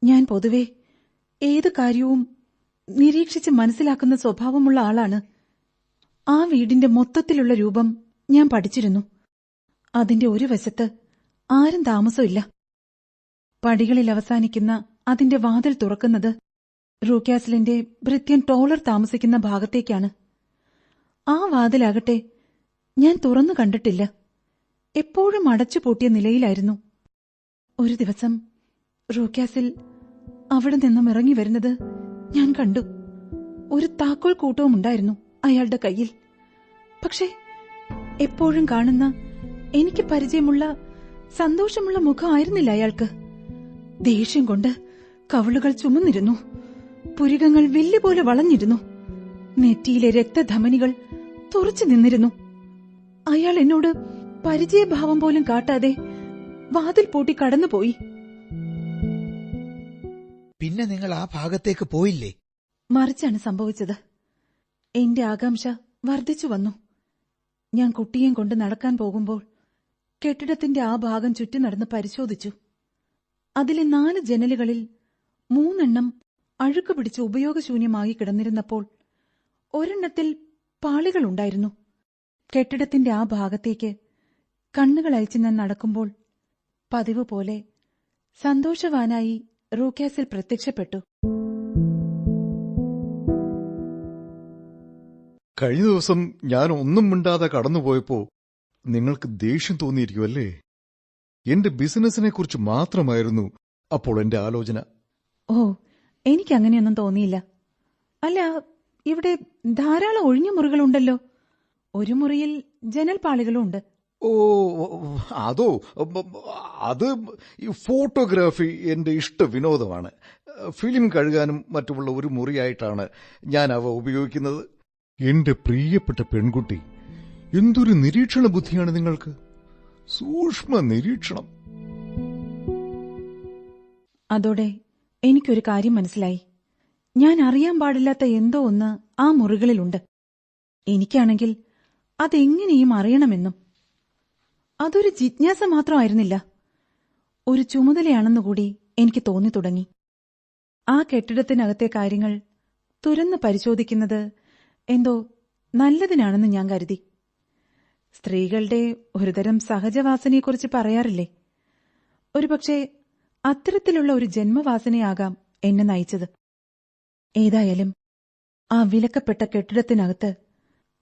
ഞാൻ പൊതുവെ ഏത് കാര്യവും നിരീക്ഷിച്ച് മനസ്സിലാക്കുന്ന സ്വഭാവമുള്ള ആളാണ്. ആ വീടിന്റെ മൊത്തത്തിലുള്ള രൂപം ഞാൻ പഠിച്ചിരുന്നു. അതിന്റെ ഒരു വശത്ത് ആരും താമസമില്ല. പടികളിൽ അവസാനിക്കുന്ന അതിന്റെ വാതിൽ തുറക്കുന്നത് റൂക്കാസലിന്റെ ഭൃത്യൻ ടോളർ താമസിക്കുന്ന ഭാഗത്തേക്കാണ്. ആ വാതിലാകട്ടെ ഞാൻ തുറന്നു കണ്ടിട്ടില്ല. എപ്പോഴും അടച്ചുപൂട്ടിയ നിലയിലായിരുന്നു. ഒരു ദിവസം റൂക്കാസിൽ അവിടെ നിന്നും ഇറങ്ങി വരുന്നത് ഞാൻ കണ്ടു. ഒരു താക്കോൽ കൂട്ടവും ഉണ്ടായിരുന്നു അയാളുടെ കയ്യിൽ. പക്ഷേ എപ്പോഴും കാണുന്ന എനിക്ക് പരിചയമുള്ള സന്തോഷമുള്ള മുഖമായിരുന്നില്ല അയാൾക്ക്. ദേഷ്യം കൊണ്ട് കവിളുകൾ ചുമന്നിരുന്നു. പുരികങ്ങൾ വില്ലുപോലെ വളഞ്ഞിരുന്നു. നെറ്റിയിലെ രക്തധമനികൾ തുറച്ചു നിന്നിരുന്നു. അയാൾ എന്നോട് പരിചയഭാവം പോലും കാട്ടാതെ വാതിൽ പൂട്ടി കടന്നുപോയി. പിന്നെ നിങ്ങൾ ആ ഭാഗത്തേക്ക് പോയില്ലേ? മറിച്ചാണ് സംഭവിച്ചത്. എന്റെ ആകാംക്ഷ വർദ്ധിച്ചു വന്നു. ഞാൻ കുട്ടിയെയും കൊണ്ട് നടക്കാൻ പോകുമ്പോൾ കെട്ടിടത്തിന്റെ ആ ഭാഗം ചുറ്റി നടന്ന് പരിശോധിച്ചു. അതിലെ 4 ജനലുകളിൽ 3 എണ്ണം അഴുക്ക് പിടിച്ച് ഉപയോഗശൂന്യമായി കിടന്നിരുന്നപ്പോൾ ഒരെണ്ണത്തിൽ പാളികളുണ്ടായിരുന്നു. കെട്ടിടത്തിന്റെ ആ ഭാഗത്തേക്ക് കണ്ണുകൾ അയച്ച് ഞാൻ നടക്കുമ്പോൾ പതിവ് പോലെ സന്തോഷവാനായി റൂക്കാസിൽ പ്രത്യക്ഷപ്പെട്ടു. കഴിഞ്ഞ ദിവസം ഞാൻ ഒന്നും മിണ്ടാതെ കടന്നുപോയപ്പോ നിങ്ങൾക്ക് ദേഷ്യം തോന്നിയിരിക്കുമല്ലേ? എന്റെ ബിസിനസിനെക്കുറിച്ച് മാത്രമായിരുന്നു അപ്പോൾ എന്റെ ആലോചന. ഓ, എനിക്കങ്ങനെയൊന്നും തോന്നിയില്ല. അല്ല, ഇവിടെ ധാരാളം ഒഴിഞ്ഞ മുറികളുണ്ടല്ലോ. ഒരു മുറിയിൽ ജനൽപാളികളും ഉണ്ട്. ഓ, അതോ? അത് ഫോട്ടോഗ്രാഫി എന്റെ ഇഷ്ട വിനോദമാണ്. ഫിലിം കഴുകാനും മറ്റുമുള്ള ഒരു മുറിയായിട്ടാണ് ഞാൻ അവ ഉപയോഗിക്കുന്നത്. എന്റെ പ്രിയപ്പെട്ട പെൺകുട്ടി, എന്തൊരു നിരീക്ഷണ ബുദ്ധിയാണ് നിങ്ങൾക്ക്! സൂക്ഷ്മ നിരീക്ഷണം. അതോടെ എനിക്കൊരു കാര്യം മനസ്സിലായി. ഞാൻ അറിയാൻ പാടില്ലാത്ത എന്തോ ഒന്ന് ആ മുറികളിലുണ്ട്. എനിക്കാണെങ്കിൽ അതെങ്ങനെയും അറിയണമെന്നും. അതൊരു ജിജ്ഞാസ മാത്രമായിരുന്നില്ല, ഒരു ചുമതലയാണെന്നുകൂടി എനിക്ക് തോന്നി തുടങ്ങി. ആ കെട്ടിടത്തിനകത്തെ കാര്യങ്ങൾ തുറന്ന് പരിശോധിക്കുന്നത് എന്തോ നല്ലതിനാണെന്ന് ഞാൻ കരുതി. സ്ത്രീകളുടെ ഒരുതരം സഹജവാസനയെക്കുറിച്ച് പറയാറില്ലേ? ഒരുപക്ഷെ അത്തരത്തിലുള്ള ഒരു ജന്മവാസനയാകാം എന്നെ നയിച്ചത്. ഏതായാലും ആ വിലക്കപ്പെട്ട കെട്ടിടത്തിനകത്ത്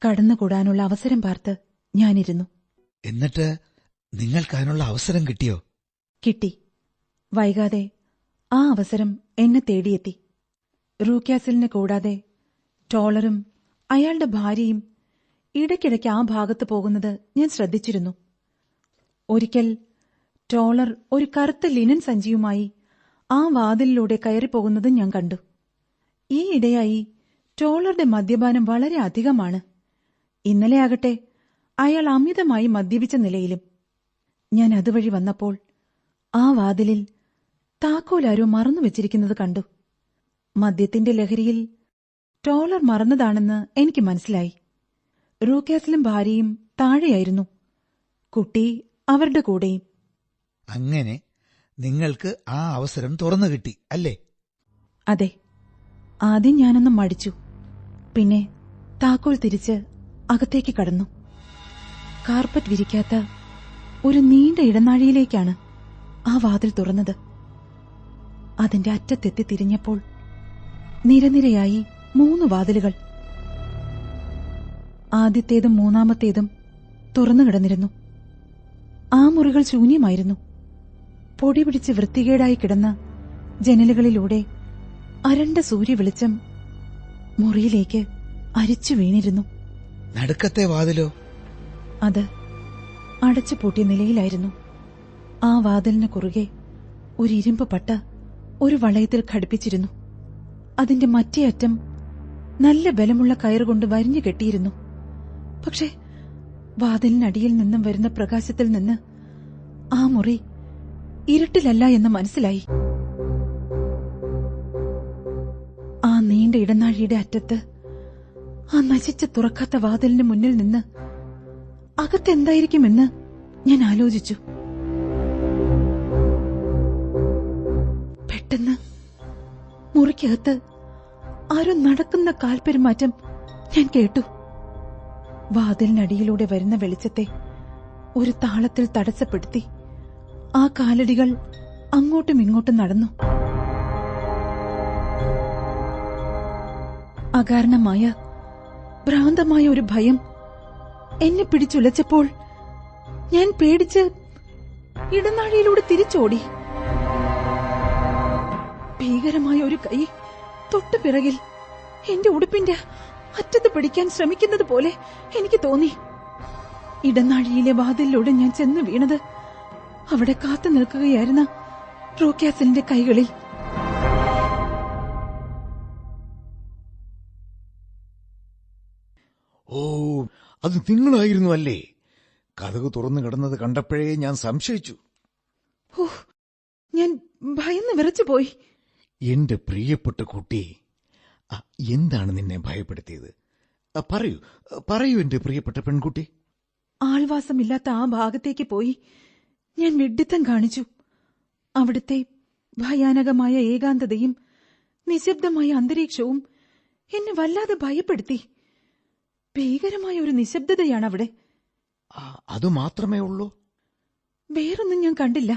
കടന്നുകൂടാനുള്ള അവസരം പാർത്ത് ഞാനിരുന്നു. എന്നിട്ട് നിങ്ങൾക്കതിനുള്ള അവസരം കിട്ടിയോ? കിട്ടി. വൈകാതെ ആ അവസരം എന്നെ തേടിയെത്തി. റൂക്യാസിലിനെ കൂടാതെ ടോളറും അയാളുടെ ഭാര്യയും ഇടയ്ക്കിടയ്ക്ക് ആ ഭാഗത്ത് പോകുന്നത് ഞാൻ ശ്രദ്ധിച്ചിരുന്നു. ഒരിക്കൽ ടോളർ ഒരു കറുത്ത ലിനൻ സഞ്ചിയുമായി ആ വാതിലിലൂടെ കയറിപ്പോകുന്നതും ഞാൻ കണ്ടു. ഈ ഇടയായി ടോളറുടെ മദ്യപാനം വളരെ അധികമാണ്. ഇന്നലെയാകട്ടെ അയാൾ അമിതമായി മദ്യപിച്ച നിലയിലും. ഞാൻ അതുവഴി വന്നപ്പോൾ ആ വാതിലിൽ താക്കോലാരോ മറന്നുവെച്ചിരിക്കുന്നത് കണ്ടു. മദ്യത്തിന്റെ ലഹരിയിൽ ടോളർ മറന്നതാണെന്ന് എനിക്ക് മനസ്സിലായി. റൂക്യാസിലും ഭാര്യയും താഴെയായിരുന്നു, കുട്ടി അവരുടെ കൂടെയും. അങ്ങനെ നിങ്ങൾക്ക് ആ അവസരം തുറന്നു കിട്ടി അല്ലേ? അതെ. ആദ്യം ഞാനൊന്ന് മടിച്ചു. പിന്നെ താക്കോൽ തിരിച്ച് അകത്തേക്ക് കടന്നു. കാർപ്പറ്റ് വിരിക്കാത്ത ഒരു നീണ്ട ഇടനാഴിയിലേക്കാണ് ആ വാതിൽ തുറന്നത്. അതിന്റെ അറ്റത്തെത്തി തിരിഞ്ഞപ്പോൾ നിരനിരയായി 3 വാതിലുകൾ. ആദ്യത്തേതും മൂന്നാമത്തേതും തുറന്നു കിടന്നിരുന്നു. ആ മുറികൾ ശൂന്യമായിരുന്നു. പൊടി പിടിച്ച് വൃത്തികേടായി കിടന്ന ജനലുകളിലൂടെ അരണ്ട സൂര്യവെളിച്ചം മുറിയിലേക്ക് അരിച്ചു വീണിരുന്നു. നടുക്കത്തെ വാതിലോ? അത് അടച്ചുപൂട്ടിയ നിലയിലായിരുന്നു. ആ വാതിലിന് കുറുകെ ഒരു ഇരുമ്പ് പട്ട ഒരു വളയത്തിൽ ഘടിപ്പിച്ചിരുന്നു. അതിന്റെ മറ്റേ അറ്റം നല്ല ബലമുള്ള കയറുകൊണ്ട് വരിഞ്ഞു കെട്ടിയിരുന്നു. പക്ഷേ വാതിലിനടിയിൽ നിന്നും വരുന്ന പ്രകാശത്തിൽ നിന്ന് ആ മുറി ഇരുട്ടിലല്ല എന്ന് മനസ്സിലായി. ആ നീണ്ട ഇടനാഴിയുടെ അറ്റത്ത് ആ നശിച്ച് തുറക്കാത്ത വാതിലിന് മുന്നിൽ നിന്ന് അകത്തെന്തായിരിക്കുമെന്ന് ഞാൻ ആലോചിച്ചു. പെട്ടെന്ന് മുറിക്കകത്ത് ആരോ നടക്കുന്ന കാൽപ്പെരുമാറ്റം ഞാൻ കേട്ടു. വാതിലിനടിയിലൂടെ വരുന്ന വെളിച്ചത്തെ ഒരു താളത്തിൽ തടസ്സപ്പെടുത്തി ആ കാലടികൾ അങ്ങോട്ടും ഇങ്ങോട്ടും നടന്നു. അകാരണമായ ഭ്രാന്തമായ ഒരു ഭയം എന്നെ പിടിച്ചുലച്ചപ്പോൾ ഞാൻ പേടിച്ച് ഇടനാഴിയിലൂടെ തിരിച്ചോടി. ഭീകരമായ ഒരു കൈ തൊട്ടു പിറകിൽ എന്റെ ഉടുപ്പിന്റെ അറ്റത്ത് പിടിക്കാൻ ശ്രമിക്കുന്നത് പോലെ എനിക്ക് തോന്നി. ഇടനാഴിയിലെ വാതിലിലൂടെ ഞാൻ ചെന്ന് വീണത് അവിടെ കാത്തു നിൽക്കുകയായിരുന്ന റൂക്യാസിലിന്റെ കൈകളിൽ. ഓ, അത് നിങ്ങളായിരുന്നു അല്ലേ? കതക് തുറന്നു കിടന്നത് കണ്ടപ്പോഴേ ഞാൻ സംശയിച്ചു. ഓ, ഞാൻ ഭയന്ന് വിറച്ചുപോയി. എന്റെ പ്രിയപ്പെട്ട കുട്ടി, എന്താണ് നിന്നെ ഭയപ്പെടുത്തിയത്? പറയൂ എന്റെ പ്രിയപ്പെട്ട പെൺകുട്ടി. ആൾവാസമില്ലാത്ത ആ ഭാഗത്തേക്ക് പോയി ഞാൻ വിഡ്ഢിത്തം കാണിച്ചു. അവിടുത്തെ ഭയാനകമായ ഏകാന്തതയും നിശബ്ദമായ അന്തരീക്ഷവും എന്നെ വല്ലാതെ ഭയപ്പെടുത്തി. ഭീകരമായ ഒരു നിശബ്ദതയാണവിടെ. അതുമാത്രമേ ഉള്ളൂ? വേറൊന്നും ഞാൻ കണ്ടില്ല.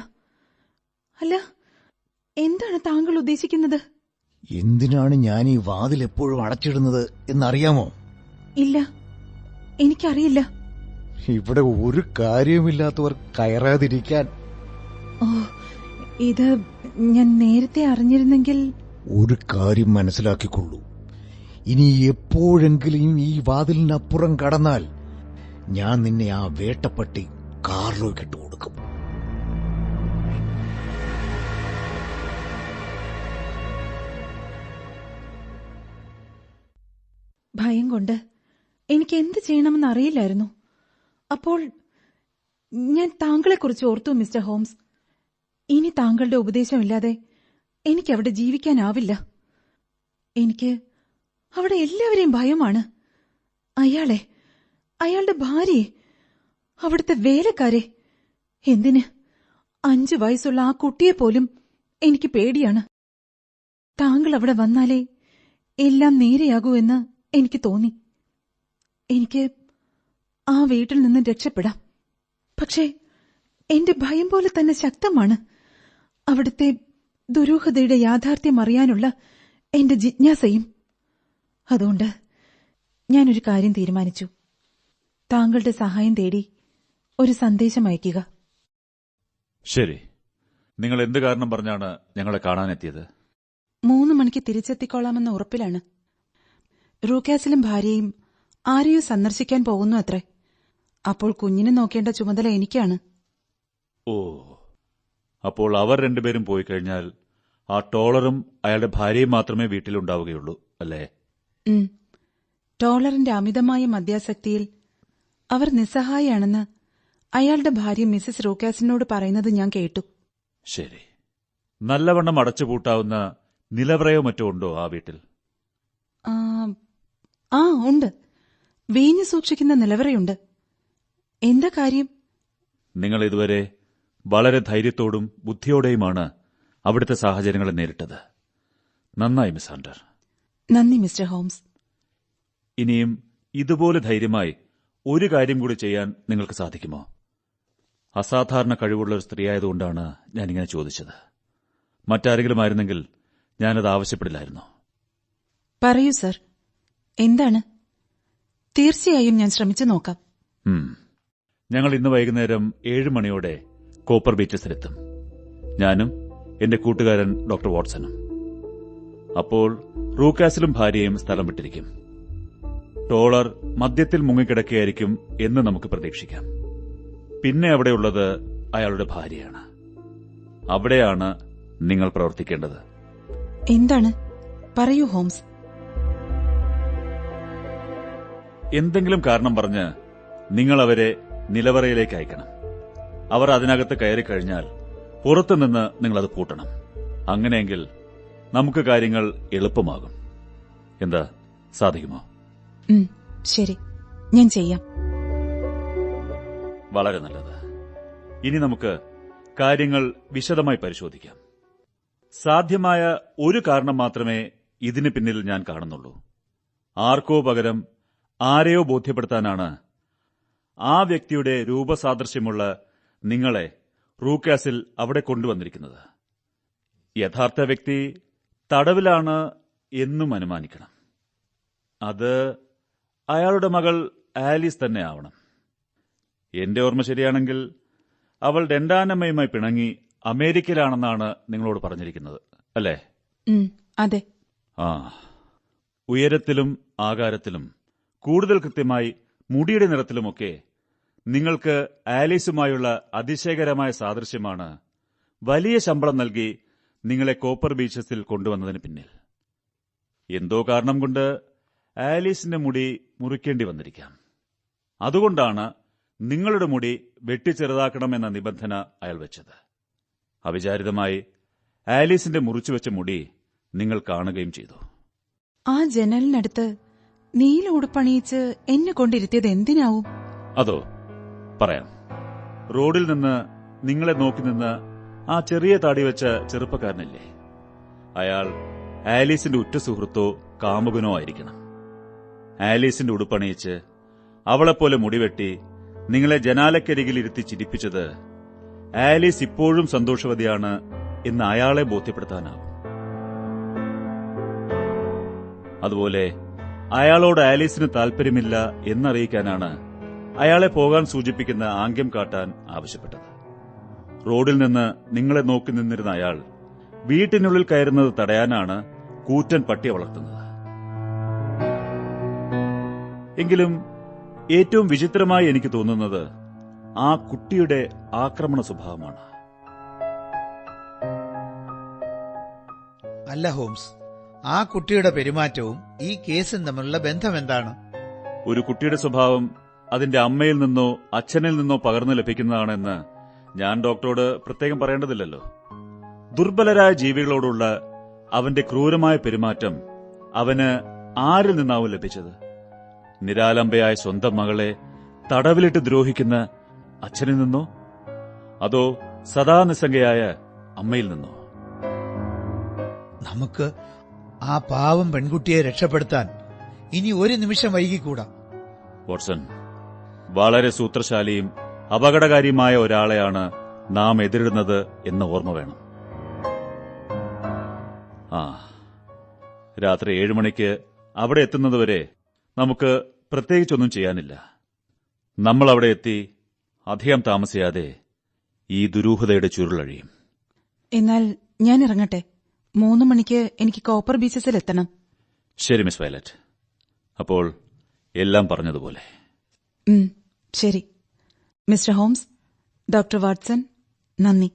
അല്ല, എന്താണ് താങ്കൾ ഉദ്ദേശിക്കുന്നത്? എന്തിനാണ് ഞാൻ ഈ വാതിൽ എപ്പോഴും അടച്ചിടുന്നത് എന്നറിയാമോ? ഇല്ല, എനിക്കറിയില്ല. ഇവിടെ ഒരു കാര്യവുമില്ലാത്തവർ കയറാതിരിക്കാൻ. ഓ, ഇത് ഞാൻ നേരത്തെ അറിഞ്ഞിരുന്നെങ്കിൽ. ഒരു കാര്യം മനസ്സിലാക്കിക്കൊള്ളൂ, ഇനി എപ്പോഴെങ്കിലും ഈ വാതിലിനപ്പുറം കടന്നാൽ ഞാൻ നിന്നെ ആ വേട്ടപ്പട്ടി കാറിലേക്ക് ഇട്ടുകൊടുക്കും. ഭയം കൊണ്ട് എനിക്ക് എന്ത് ചെയ്യണമെന്ന് അറിയില്ലായിരുന്നു. അപ്പോൾ ഞാൻ താങ്കളെക്കുറിച്ച് ഓർത്തു. മിസ്റ്റർ ഹോംസ്, ഇനി താങ്കളുടെ ഉപദേശമില്ലാതെ എനിക്കവിടെ ജീവിക്കാനാവില്ല. എനിക്ക് അവിടെ എല്ലാവരെയും ഭയമാണ്. അയാളെ, അയാളുടെ ഭാര്യയെ, അവിടുത്തെ വേലക്കാരെ, എന്തിന് 5 വയസ്സുള്ള ആ കുട്ടിയെപ്പോലും എനിക്ക് പേടിയാണ്. താങ്കൾ അവിടെ വന്നാലേ എല്ലാം നേരെയാകൂ എന്ന് എനിക്ക് തോന്നി. എനിക്ക് ആ വീട്ടിൽ നിന്ന് രക്ഷപ്പെടാം. പക്ഷേ എന്റെ ഭയം പോലെ തന്നെ ശക്തമാണ് അവിടുത്തെ ദുരൂഹതയുടെ യാഥാർത്ഥ്യം അറിയാനുള്ള എന്റെ ജിജ്ഞാസയും. അതുകൊണ്ട് ഞാനൊരു കാര്യം തീരുമാനിച്ചു. താങ്കളുടെ സഹായം തേടി ഒരു സന്ദേശം അയയ്ക്കുക. ശരി, നിങ്ങൾ എന്ത് കാരണം പറഞ്ഞാണ് ഞങ്ങളെ കാണാനെത്തിയത്? 3 മണിക്ക് തിരിച്ചെത്തിക്കോളാമെന്ന ഉറപ്പിലാണ്. റൂക്കാസിലും ഭാര്യയും ആരെയോ സന്ദർശിക്കാൻ പോകുന്നു അത്രേ. അപ്പോൾ കുഞ്ഞിനെ നോക്കേണ്ട ചുമതല എനിക്കാണ്. ഓ, അപ്പോൾ അവർ രണ്ടുപേരും പോയി കഴിഞ്ഞാൽ ആ ടോളറും അയാളുടെ ഭാര്യയും മാത്രമേ വീട്ടിലുണ്ടാവുകയുള്ളൂ, അല്ലേ? ടോളറിന്റെ അമിതമായ മദ്യാസക്തിയിൽ അവർ നിസ്സഹായാണെന്ന് അയാളുടെ ഭാര്യ മിസസ് റൂക്കാസിനോട് പറയുന്നത് ഞാൻ കേട്ടു. ശരി, നല്ലവണ്ണം അടച്ചുപൂട്ടാവുന്ന നിലവറയോ മറ്റോ ഉണ്ടോ ആ വീട്ടിൽ? ആ ഉണ്ട്. വീഞ്ഞു സൂക്ഷിക്കുന്ന നിലവറയുണ്ട്. എന്താ കാര്യം? നിങ്ങൾ ഇതുവരെ വളരെ ധൈര്യത്തോടും ബുദ്ധിയോടെയുമാണ് അവിടുത്തെ സാഹചര്യങ്ങളെ നേരിട്ടത്. നന്നായി മിസ് ഹണ്ടർ. നന്ദി മിസ്റ്റർ ഹോംസ്. ഇനിയും ഇതുപോലെ ധൈര്യമായി ഒരു കാര്യം കൂടി ചെയ്യാൻ നിങ്ങൾക്ക് സാധിക്കുമോ? അസാധാരണ കഴിവുള്ള ഒരു സ്ത്രീയായതുകൊണ്ടാണ് ഞാനിങ്ങനെ ചോദിച്ചത്. മറ്റാരെങ്കിലും ആയിരുന്നെങ്കിൽ ഞാനത് ആവശ്യപ്പെടില്ലായിരുന്നു. പറയൂ സർ, എന്താണ്? തീർച്ചയായും ഞാൻ ശ്രമിച്ചു നോക്കാം. ഞങ്ങൾ ഇന്ന് വൈകുന്നേരം 7 മണിയോടെ കോപ്പർ ബീച്ചസിലെത്തും. ഞാനും എന്റെ കൂട്ടുകാരൻ ഡോക്ടർ വാട്സണും. അപ്പോൾ റൂക്കാസിലും ഭാര്യയും സ്ഥലം വിട്ടിരിക്കും. ടോളർ മദ്യത്തിൽ മുങ്ങിക്കിടക്കുകയായിരിക്കും എന്ന് നമുക്ക് പ്രതീക്ഷിക്കാം. പിന്നെ അവിടെയുള്ളത് അയാളുടെ ഭാര്യയാണ്. അവിടെയാണ് നിങ്ങൾ പ്രവർത്തിക്കേണ്ടത്. എന്താണ്? പറയൂ ഹോംസ്. എന്തെങ്കിലും കാരണം പറഞ്ഞ് നിങ്ങൾ അവരെ നിലവറയിലേക്ക് അയക്കണം. അവർ അതിനകത്ത് കയറിക്കഴിഞ്ഞാൽ പുറത്തുനിന്ന് നിങ്ങളത് പൂട്ടണം. അങ്ങനെയെങ്കിൽ നമുക്ക് കാര്യങ്ങൾ എളുപ്പമാകും. എന്താ, സാധിക്കുമോ? ശരി, ഞാൻ ചെയ്യാം. വളരെ നല്ലത്. ഇനി നമുക്ക് കാര്യങ്ങൾ വിശദമായി പരിശോധിക്കാം. സാധ്യമായ ഒരു കാരണം മാത്രമേ ഇതിന് പിന്നിൽ ഞാൻ കാണുന്നുള്ളൂ. ആർക്കോ പകരം ആരെയോ ബോധ്യപ്പെടുത്താനാണ് ആ വ്യക്തിയുടെ രൂപസാദൃശ്യമുള്ള നിങ്ങളെ റൂക്കാസിൽ അവിടെ കൊണ്ടുവന്നിരിക്കുന്നത്. യഥാർത്ഥ വ്യക്തി തടവിലാണ് എന്നും അനുമാനിക്കണം. അത് അയാളുടെ മകൾ ആലീസ് തന്നെ ആവണം. എന്റെ ഓർമ്മ ശരിയാണെങ്കിൽ അവൾ രണ്ടാനമ്മയുമായി പിണങ്ങി അമേരിക്കയിലാണെന്നാണ് നിങ്ങളോട് പറഞ്ഞിരിക്കുന്നത്, അല്ലേ? അതെ. ഉയരത്തിലും ആകാരത്തിലും കൂടുതൽ കൃത്യമായി മുടിയുടെ നിറത്തിലുമൊക്കെ നിങ്ങൾക്ക് ആലീസുമായുള്ള അതിശയകരമായ സാദൃശ്യമാണ് വലിയ ശമ്പളം നൽകി നിങ്ങളെ കോപ്പർ ബീച്ചസിൽ കൊണ്ടുവന്നതിന് പിന്നിൽ. എന്തോ കാരണം കൊണ്ട് ആലീസിന്റെ മുടി മുറിക്കേണ്ടി വന്നിരിക്കാം. അതുകൊണ്ടാണ് നിങ്ങളുടെ മുടി വെട്ടിച്ചെറുതാക്കണമെന്ന നിബന്ധന അയാൾ വെച്ചത്. അവിചാരിതമായി ആലീസിന്റെ മുറിച്ചുവെച്ച മുടി നിങ്ങൾ കാണുകയും ചെയ്തു. ആ ജനലിനടുത്ത് നീല ഉടുപ്പണിയിച്ച് എന്നെ കൊണ്ടിരുത്തിയത് എന്തിനാവും? അതോ, പറയാം. റോഡിൽ നിന്ന് നിങ്ങളെ നോക്കി നിന്ന് ആ ചെറിയ താടി വെച്ച ചെറുപ്പക്കാരനില്ലേ, അയാൾ ആലീസിന്റെ ഉറ്റ സുഹൃത്തോ കാമുകനോ ആയിരിക്കണം. ആലീസിന്റെ ഉടുപ്പണിയിച്ച് അവളെപ്പോലെ മുടിവെട്ടി നിങ്ങളെ ജനാലക്കരികിൽ ഇരുത്തി ചിരിപ്പിച്ചത് ആലീസ് ഇപ്പോഴും സന്തോഷവതിയാണ് എന്ന് അയാളെ ബോധ്യപ്പെടുത്താനാവും. അതുപോലെ അയാളോട് ആലീസിന് താൽപര്യമില്ല എന്നറിയിക്കാനാണ് അയാളെ പോകാൻ സൂചിപ്പിക്കുന്ന ആംഗ്യം കാട്ടാൻ ആവശ്യപ്പെട്ടത്. റോഡിൽ നിന്ന് നിങ്ങളെ നോക്കി നിന്നിരുന്ന അയാൾ വീട്ടിനുള്ളിൽ കയറുന്നത് തടയാനാണ് കൂറ്റൻ പട്ടിയെ വളർത്തുന്നത്. എങ്കിലും ഏറ്റവും വിചിത്രമായി എനിക്ക് തോന്നുന്നത് ആ കുട്ടിയുടെ ആക്രമണ സ്വഭാവമാണ്. അല്ല ഹോംസ്, ആ കുട്ടിയുടെ പെരുമാറ്റവും ഈ കേസും തമ്മിലുള്ള ബന്ധമെന്താണ്? ഒരു കുട്ടിയുടെ സ്വഭാവം അതിന്റെ അമ്മയിൽ നിന്നോ അച്ഛനിൽ നിന്നോ പകർന്നു ലഭിക്കുന്നതാണെന്ന് ഞാൻ ഡോക്ടറോട് പ്രത്യേകം പറയേണ്ടതില്ലല്ലോ. ദുർബലരായ ജീവികളോടുള്ള അവന്റെ ക്രൂരമായ പെരുമാറ്റം അവന് ആരിൽ നിന്നാവും ലഭിച്ചത്? നിരാലംബയായ സ്വന്തം മകളെ തടവിലിട്ട് ദ്രോഹിക്കുന്ന അച്ഛനിൽ നിന്നോ, അതോ സദാ നിസ്സംഗയായ അമ്മയിൽ നിന്നോ? നമുക്ക് ആ പാവം പെൺകുട്ടിയെ രക്ഷപ്പെടുത്താൻ ഇനി ഒരു നിമിഷം വൈകിക്കൂടാ. വാട്സൺ, വളരെ സൂത്രശാലിയും അപകടകാരിയുമായ ഒരാളെയാണ് നാം എതിരിടുന്നത് എന്ന് ഓർമ്മ വേണം. ആ, രാത്രി 7 മണിക്ക് അവിടെ എത്തുന്നതുവരെ നമുക്ക് പ്രത്യേകിച്ചൊന്നും ചെയ്യാനില്ല. നമ്മൾ അവിടെ എത്തി അധികം താമസിയാതെ ഈ ദുരൂഹതയുടെ ചുരുളഴിയും. എന്നാൽ ഞാൻ ഇറങ്ങട്ടെ. 3 മണിക്ക് എനിക്ക് കോപ്പർ ബീച്ചസിൽ എത്തണം. ശരി മിസ് വയലറ്റ്. അപ്പോൾ എല്ലാം പറഞ്ഞതുപോലെ. ശരി മിസ്റ്റർ ഹോംസ്, ഡോക്ടർ വാട്സൺ, നന്ദി.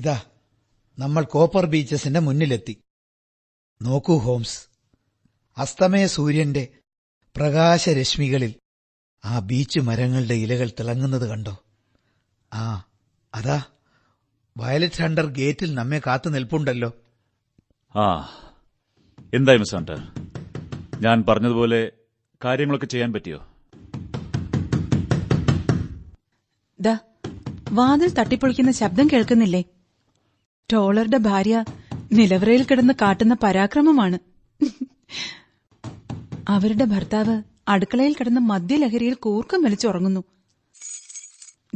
ഇതാ നമ്മൾ കോപ്പർ ബീച്ചസിന്റെ മുന്നിലെത്തി. നോക്കൂ ഹോംസ്, അസ്തമയ സൂര്യന്റെ പ്രകാശരശ്മികളിൽ ആ ബീച്ച് മരങ്ങളുടെ ഇലകൾ തിളങ്ങുന്നത് കണ്ടോ? ആ അതാ വയലറ്റ് ഹണ്ടർ ഗേറ്റിൽ നമ്മെ കാത്തു നിൽപ്പുണ്ടല്ലോ. ആ, എന്തായി മിസ് ഹണ്ടർ, ഞാൻ പറഞ്ഞതുപോലെ കാര്യങ്ങളൊക്കെ ചെയ്യാൻ പറ്റിയോ? ദാ വാതിൽ തട്ടിപ്പൊളിക്കുന്ന ശബ്ദം കേൾക്കുന്നില്ലേ? ടോളറുടെ ഭാര്യ നിലവറയിൽ കിടന്ന് കാട്ടുന്ന പരാക്രമമാണ്. അവരുടെ ഭർത്താവ് അടുക്കളയിൽ കിടന്ന് മദ്യലഹരിയിൽ കൂർക്കം വലിച്ചുറങ്ങുന്നു.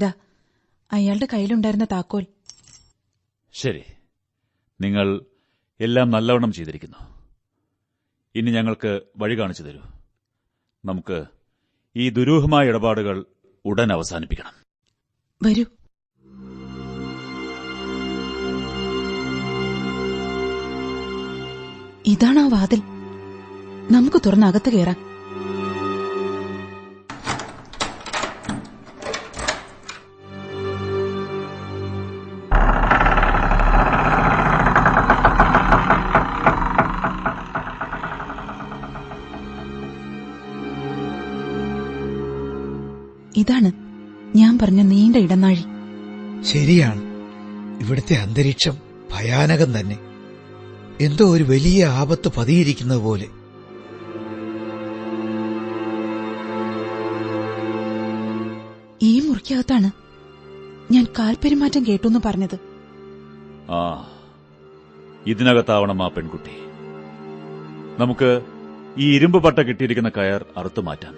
ദാ അയാളുടെ കയ്യിലുണ്ടായിരുന്ന താക്കോൽ. ശരി, നിങ്ങൾ എല്ലാം നല്ലവണ്ണം ചെയ്തിരിക്കുന്നു. ഇനി ഞങ്ങൾക്ക് വഴി കാണിച്ചു തരൂ. നമുക്ക് ഈ ദുരൂഹമായ ഇടപാടുകൾ ഉടൻ അവസാനിപ്പിക്കണം. വരൂ. ഇതാണ് ആ വാതിൽ. നമുക്ക് തുറന്ന് അകത്ത് കയറാം. ഇതാണ് ഞാൻ പറഞ്ഞ നീണ്ട ഇടനാഴി. ശരിയാണ്, ഇവിടുത്തെ അന്തരീക്ഷം ഭയാനകം തന്നെ. എന്തോ ഒരു വലിയ ആപത്ത് പതിയിരിക്കുന്നത് പോലെ. ഈ മുറിക്കകത്താണ് ഞാൻ കാൽപ്പെരുമാറ്റം കേട്ടുന്ന് പറഞ്ഞത്. ആ, ഇതിനകത്താവണം ആ പെൺകുട്ടി. നമുക്ക് ഈ ഇരുമ്പ് പട്ട കിട്ടിയിരിക്കുന്ന കയർ അറുത്തു മാറ്റാം.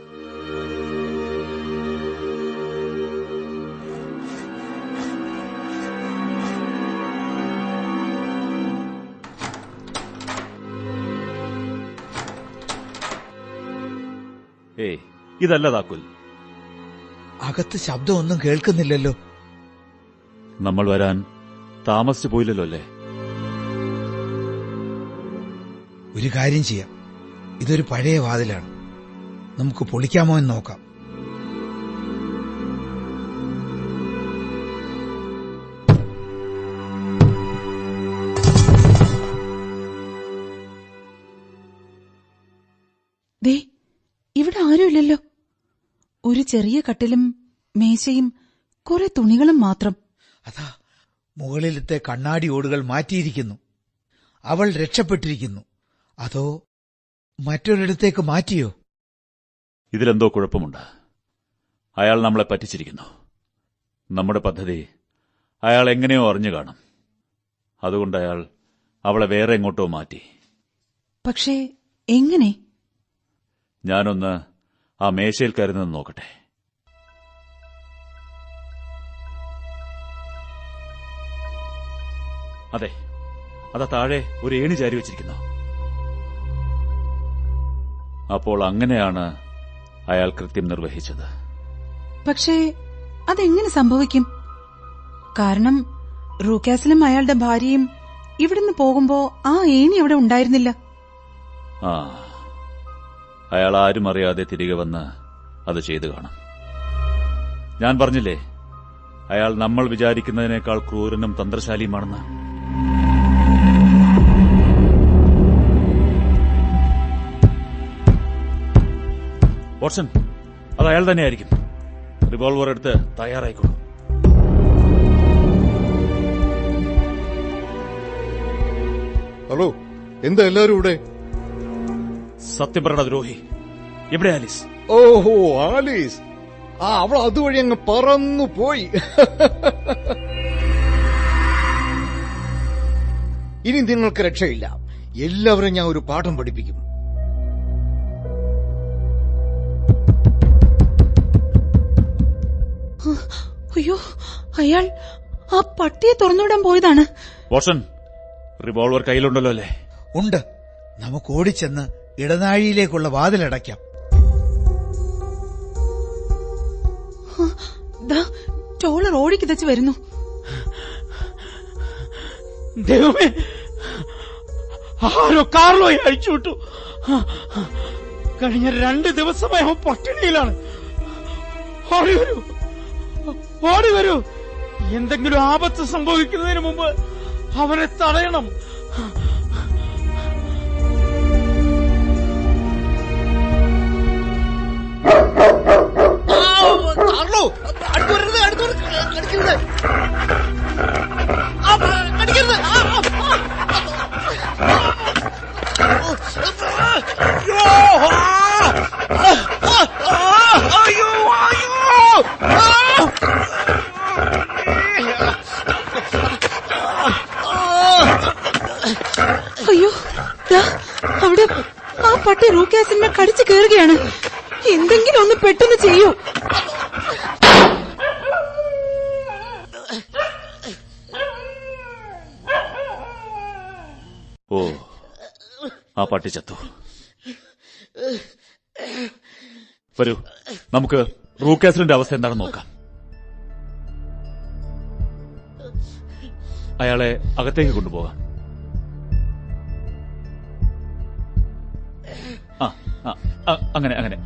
ഏയ്, ഇതല്ല താക്കോൽ. അകത്ത് ശബ്ദമൊന്നും കേൾക്കുന്നില്ലല്ലോ. നമ്മൾ വരാൻ താമസിച്ചു പോയില്ലല്ലോ അല്ലേ? ഒരു കാര്യം ചെയ്യാം, ഇതൊരു പഴയ വാതിലാണ്. നമുക്ക് പൊളിക്കാമോ എന്ന് നോക്കാം. ദേ, ഇവിടെ ആരുമില്ലല്ലോ. ഒരു ചെറിയ കട്ടിലും മേശയും കുറെ തുണികളും മാത്രം. അതാ മുകളിലത്തെ കണ്ണാടി ഓടുകൾ മാറ്റിയിരിക്കുന്നു. അവൾ രക്ഷപ്പെട്ടിരിക്കുന്നു. അതോ മറ്റൊരിടത്തേക്ക് മാറ്റിയോ? ഇതിലെന്തോ കുഴപ്പമുണ്ട്. അയാൾ നമ്മളെ പറ്റിച്ചിരിക്കുന്നു. നമ്മുടെ പദ്ധതി അയാൾ എങ്ങനെയോ അറിഞ്ഞു കാണും. അതുകൊണ്ട് അയാൾ അവളെ വേറെ എങ്ങോട്ടോ മാറ്റി. പക്ഷേ എങ്ങനെ? ഞാനൊന്ന് ആ മേശയിൽ കയറുന്നത് നോക്കട്ടെ. അതെ, അതാ താഴെ ഒരു ഏണി ചാരി വെച്ചിരിക്കുന്നു. അപ്പോൾ അങ്ങനെയാണ് അയാൾ കൃത്യം നിർവഹിച്ചത്. പക്ഷേ അതെങ്ങനെ സംഭവിക്കും? കാരണം റൂക്കാസിലും അയാളുടെ ഭാര്യയും ഇവിടുന്ന് പോകുമ്പോ ആ ഏണി അവിടെ ഉണ്ടായിരുന്നില്ല. ആ, അയാൾ ആരും അറിയാതെ തിരികെ വന്ന് അത് ചെയ്തു കാണും. ഞാൻ പറഞ്ഞില്ലേ, അയാൾ നമ്മൾ വിചാരിക്കുന്നതിനേക്കാൾ ക്രൂരനും തന്ത്രശാലിയുമാണെന്ന്. വാട്സൺ, അത് അയാൾ തന്നെയായിരിക്കും. റിവോൾവർ എടുത്ത് തയ്യാറായിക്കോളൂ. ഹലോ, എന്താ എല്ലാരും ഇവിടെ? സത്യം പറയടാ ദ്രോഹി, എവിടെ ആലീസ്? ഓഹോ, ആലീസ്. അവൾ അതുവഴി അങ്ങ് പറന്നു പോയി. ഇനി നിങ്ങൾക്ക് രക്ഷയില്ല. എല്ലാവരും ഞാൻ ഒരു പാഠം പഠിപ്പിക്കും. അയ്യോ, അയാൾ ആ പട്ടിയെ തുറന്നുവിടാൻ പോയതാണ്. വാട്സൺ, റിവോൾവർ കയ്യിലുണ്ടല്ലോ അല്ലേ? ഉണ്ട്. നമുക്ക് ഓടിച്ചെന്ന് ഇടനാഴിയിലേക്കുള്ള വാതിലടയ്ക്കാം. ദാ ടോളർ ഓടിക്കിതച്ച് വരുന്നു. ദൈവമേ, ആരോ കാർലോയെ അഴിച്ചുവിട്ടു. കഴിഞ്ഞ 2 ദിവസമായി അവൻ പട്ടിണിയിലാണ്. ഓടി വരൂ, ഓടി വരൂ. എന്തെങ്കിലും ആപത്ത് സംഭവിക്കുന്നതിന് മുമ്പ് അവനെ തടയണം. കാർലോ, അടുത്തുവരരുത്, അടുത്തുവരരുത്. അടിക്കരുത്. അയ്യോ, ദാ അവിടെ ആ പട്ടി റൂക്കാസിനെ കടിച്ചു കയറുകയാണ്. എന്തെങ്കിലും ഒന്ന് പെട്ടെന്ന് ചെയ്യൂ. ഓ, ആ പട്ടി ചത്തു. വരൂ, നമുക്ക് റൂക്കാസിലിന്റെ അവസ്ഥ എന്താണെന്ന് നോക്കാം. അയാളെ അകത്തേക്ക് കൊണ്ടുപോകാം. അങ്ങനെ അങ്ങനെ.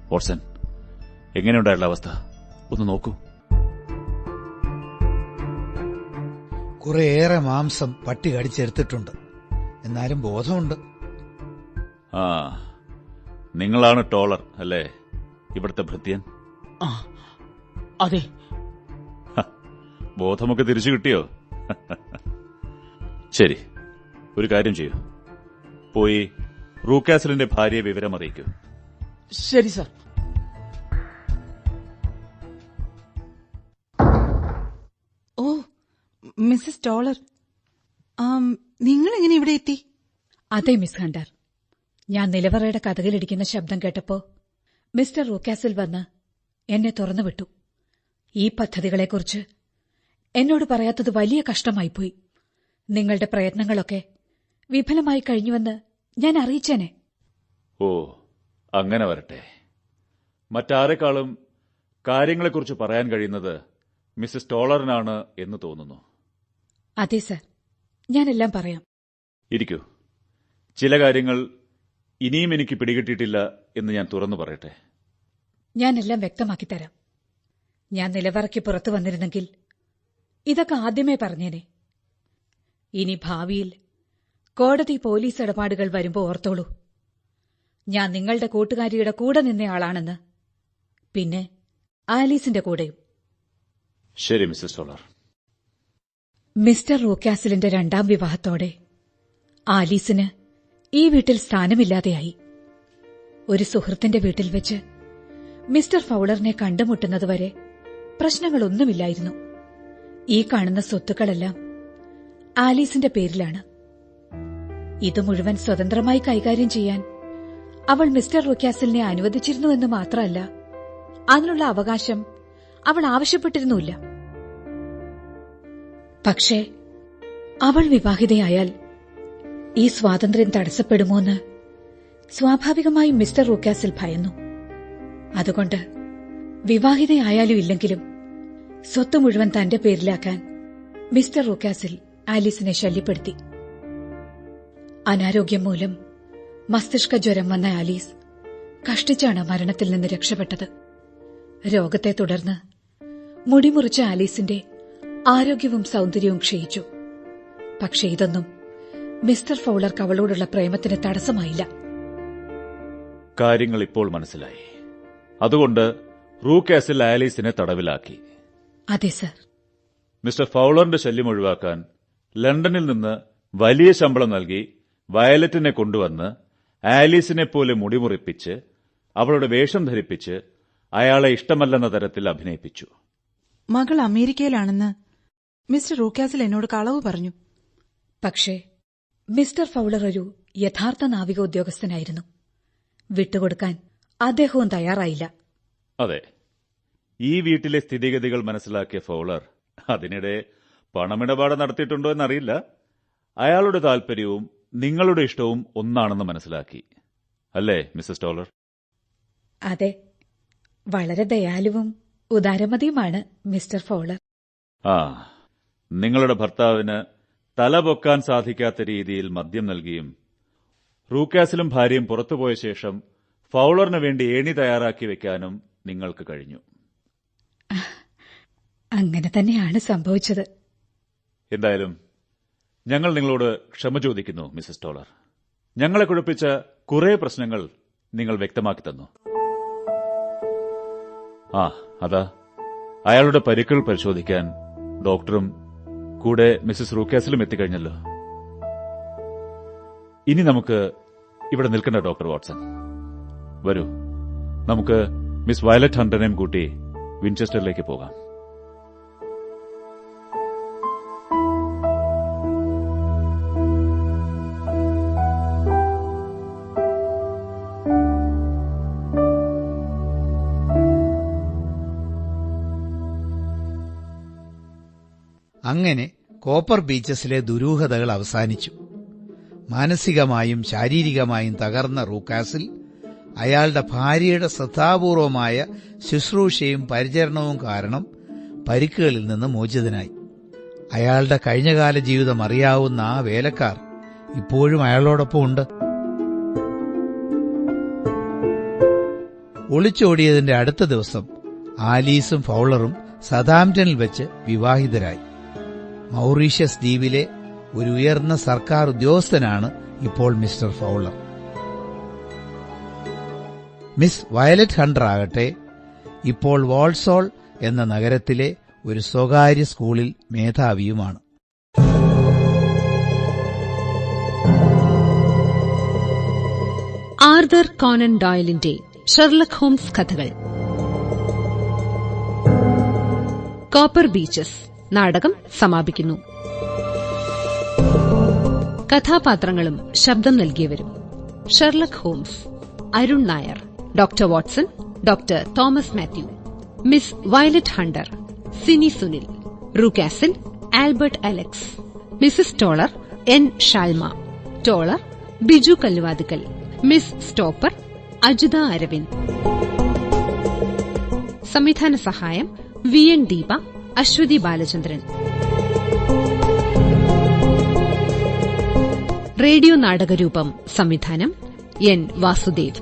വാട്സൺ, എങ്ങനെയുണ്ടായുള്ള അവസ്ഥ ഒന്ന് നോക്കൂ. കുറേയേറെ മാംസം പട്ടി കടിച്ചെടുത്തിട്ടുണ്ട്. എന്നാലും ബോധമുണ്ട്. നിങ്ങളാണ് ടോളർ അല്ലേ, ഇവിടുത്തെ ഭൃത്യൻ? അതെ. ബോധമൊക്കെ തിരിച്ചു കിട്ടിയോ? ശരി, ഒരു കാര്യം ചെയ്യൂ. പോയി റൂക്കാസിലിന്റെ ഭാര്യയെ വിവരം അറിയിക്കൂ. ശരി സർ. ഓ, മിസ്സസ് ടോളർ, നിങ്ങൾ എങ്ങനെ ഇവിടെ എത്തി? അതെ മിസ് ഹണ്ടർ, ഞാൻ നിലവറയുടെ കതകിലിടിക്കുന്ന ശബ്ദം കേട്ടപ്പോ മിസ്റ്റർ റൂക്കാസിൽ വന്ന് എന്നെ തുറന്നുവിട്ടു. ഈ പദ്ധതികളെക്കുറിച്ച് എന്നോട് പറയാത്തത് വലിയ കഷ്ടമായിപ്പോയി. നിങ്ങളുടെ പ്രയത്നങ്ങളൊക്കെ വിഫലമായി കഴിഞ്ഞുവെന്ന് ഞാൻ അറിയിച്ചേനെ. ഓ, അങ്ങനെ വരട്ടെ. മറ്റാരെക്കാളും കാര്യങ്ങളെക്കുറിച്ച് പറയാൻ കഴിയുന്നത് മിസ്സസ് ടോളറിനാണ് എന്ന് തോന്നുന്നു. അതെ സർ, ഞാനെല്ലാം പറയാം. ഇരിക്കൂ. ചില കാര്യങ്ങൾ ഇനിയും എനിക്ക് പിടികിട്ടിയിട്ടില്ല എന്ന് ഞാൻ തുറന്നു പറയട്ടെ. ഞാനെല്ലാം വ്യക്തമാക്കി തരാം. ഞാൻ നിലവറയ്ക്ക് പുറത്തു വന്നിരുന്നെങ്കിൽ ഇതൊക്കെ ആദ്യമേ പറഞ്ഞേനെ. ഇനി ഭാവിയിൽ കോടതി പോലീസ് ഇടപാടുകൾ വരുമ്പോ ഓർത്തോളൂ, ഞാൻ നിങ്ങളുടെ കൂട്ടുകാരിയുടെ കൂടെ നിന്നയാളാണെന്ന്. പിന്നെ ആലീസിന്റെ കൂടെയും. ശരി മിസ്സസ് ടോളർ. മിസ്റ്റർ റൂക്കാസിലിന്റെ 2ാം വിവാഹത്തോടെ ആലീസിന് ഈ വീട്ടിൽ സ്ഥാനമില്ലാതെയായി. ഒരു സുഹൃത്തിന്റെ വീട്ടിൽ വെച്ച് മിസ്റ്റർ ഫൌളറിനെ കണ്ടുമുട്ടുന്നതുവരെ പ്രശ്നങ്ങളൊന്നുമില്ലായിരുന്നു. ഈ കാണുന്ന സ്വത്തുക്കളെല്ലാം ആലീസിന്റെ പേരിലാണ്. ഇത് മുഴുവൻ സ്വതന്ത്രമായി കൈകാര്യം ചെയ്യാൻ അവൾ മിസ്റ്റർ റൂക്കാസിലിനെ അനുവദിച്ചിരുന്നുവെന്ന് മാത്രമല്ല, അതിനുള്ള അവകാശം അവൾ ആവശ്യപ്പെട്ടിരുന്നുമില്ല. പക്ഷേ അവൾ വിവാഹിതയായാൽ ഈ സ്വാതന്ത്ര്യം തടസ്സപ്പെടുമോന്ന് സ്വാഭാവികമായും മിസ്റ്റർ റൂക്കാസിൽ ഭയന്നു. അതുകൊണ്ട് വിവാഹിതയായാലും ഇല്ലെങ്കിലും സ്വത്ത് മുഴുവൻ തന്റെ പേരിലാക്കാൻ മിസ്റ്റർ റൂക്കാസിൽ ആലീസിനെ ശല്യപ്പെടുത്തി. അനാരോഗ്യം മൂലം മസ്തിഷ്ക ജ്വരം വന്ന ആലീസ് കഷ്ടിച്ചാണ് മരണത്തിൽ നിന്ന് രക്ഷപ്പെട്ടത്. രോഗത്തെ തുടർന്ന് മുടിമുറിച്ച ആലീസിന്റെ ആരോഗ്യവും സൗന്ദര്യവും ക്ഷയിച്ചു. പക്ഷേ ഇതൊന്നും മിസ്റ്റർ ഫൌളർക്ക് അവളോടുള്ള പ്രേമത്തിന് തടസ്സമായില്ല. കാര്യങ്ങൾ ഇപ്പോൾ മനസ്സിലായി. അതുകൊണ്ട് റൂക്കാസിൽ ആലീസിനെ തടവിലാക്കി. അതെ സർ. മിസ്റ്റർ ഫൌളറിന്റെ ശല്യം ഒഴിവാക്കാൻ ലണ്ടനിൽ നിന്ന് വലിയ ശമ്പളം നൽകി വയലറ്റിനെ കൊണ്ടുവന്ന് ആലീസിനെ പോലെ മുടിമുറിപ്പിച്ച് അവളുടെ വേഷം ധരിപ്പിച്ച് അയാളെ ഇഷ്ടമല്ലെന്ന തരത്തിൽ അഭിനയിപ്പിച്ചു. മകൾ അമേരിക്കയിലാണെന്ന് മിസ്റ്റർ റൂക്കാസിൽ എന്നോട് കളവ് പറഞ്ഞു. പക്ഷേ മിസ്റ്റർ ഫൌളർ ഒരു യഥാർത്ഥ നാവിക ഉദ്യോഗസ്ഥനായിരുന്നു. വിട്ടുകൊടുക്കാൻ അദ്ദേഹവും തയ്യാറായില്ല. അതെ, ഈ വീട്ടിലെ സ്ഥിതിഗതികൾ മനസ്സിലാക്കിയ ഫൌളർ അതിനിടെ പണമിടപാട് നടത്തിയിട്ടുണ്ടോ എന്നറിയില്ല. അയാളുടെ താൽപര്യവും നിങ്ങളുടെ ഇഷ്ടവും ഒന്നാണെന്ന് മനസ്സിലാക്കി. അല്ലേ മിസ്സസ് ടോളർ? അതെ, വളരെ ദയാലുവും ഉദാരമതിയുമാണ് മിസ്റ്റർ ഫൌളർ. നിങ്ങളുടെ ഭർത്താവിന് തല പൊക്കാൻ സാധിക്കാത്ത രീതിയിൽ മദ്യം നൽകിയും റൂക്കാസിലും ഭാര്യയും പുറത്തുപോയ ശേഷം ഫൌളറിന് വേണ്ടി ഏണി തയ്യാറാക്കി വെക്കാനും നിങ്ങൾക്ക് കഴിഞ്ഞു. അങ്ങനെ തന്നെയാണ് സംഭവിച്ചത്. എന്തായാലും ഞങ്ങൾ നിങ്ങളോട് ക്ഷമ ചോദിക്കുന്നു മിസ്സസ് ടോളർ. ഞങ്ങളെ കുഴപ്പിച്ച കുറെ പ്രശ്നങ്ങൾ നിങ്ങൾ വ്യക്തമാക്കി തന്നു. അതാ അയാളുടെ പരിക്കുകൾ പരിശോധിക്കാൻ ഡോക്ടറും കൂടെ മിസ്സസ് റൂക്കാസിലും എത്തിക്കഴിഞ്ഞല്ലോ. ഇനി നമുക്ക് ഇവിടെ നിൽക്കണ്ട ഡോക്ടർ വാട്സൺ. വരൂ, നമുക്ക് മിസ് വയലറ്റ് ഹണ്ടറിനെയും കൂട്ടി വിൻചെസ്റ്ററിലേക്ക് പോകാം. അങ്ങനെ കോപ്പർ ബീച്ചസിലെ ദുരൂഹതകൾ അവസാനിച്ചു. മാനസികമായും ശാരീരികമായും തകർന്ന റൂക്കാസിൽ അയാളുടെ ഭാര്യയുടെ ശ്രദ്ധാപൂർവമായ ശുശ്രൂഷയും പരിചരണവും കാരണം പരിക്കുകളിൽ നിന്ന് മോചിതനായി. അയാളുടെ കഴിഞ്ഞകാല ജീവിതം അറിയാവുന്ന ആ വേലക്കാർ ഇപ്പോഴും അയാളോടൊപ്പം ഉണ്ട്. ഒളിച്ചോടിയതിന്റെ അടുത്ത ദിവസം ആലീസും ഫൌളറും സതാംപ്ടണിൽ വെച്ച് വിവാഹിതരായി. മൌറീഷ്യസ് ദ്വീപിലെ ഒരു ഉയർന്ന സർക്കാർ ഉദ്യോഗസ്ഥനാണ് ഇപ്പോൾ Mr Fowler. Miss Violet Hunter ആകട്ടെ ഇപ്പോൾ വാൾസോൾ എന്ന നഗരത്തിലെ ഒരു സ്വകാര്യ സ്കൂളിൽ മേധാവിയുമാണ്. ആർതർ കോനൻ ഡോയലിന്റെ ഷെർലക് ഹോംസ് കഥകൾ. കോപ്പർ ബീച്ചസ് നാടകം സമാപിക്കുന്നു. കഥാപാത്രങ്ങളും ശബ്ദം നൽകിയവരും: Sherlock Holmes Arun Nair, doctor Watson doctor Thomas Mathew, miss Violet Hunter Cini Sunil, Rucastle Albert Alex, Mrs Toller N Shalma, Toller Biju Kalluvathukkal, miss Stoper Ajitha Aravind. സംവിധാന സഹായം വി.എൻ. ദീപ, അശ്വതി ബാലചന്ദ്രൻ. റേഡിയോ നാടകരൂപം സംവിധാനം എൻ വാസുദേവ്.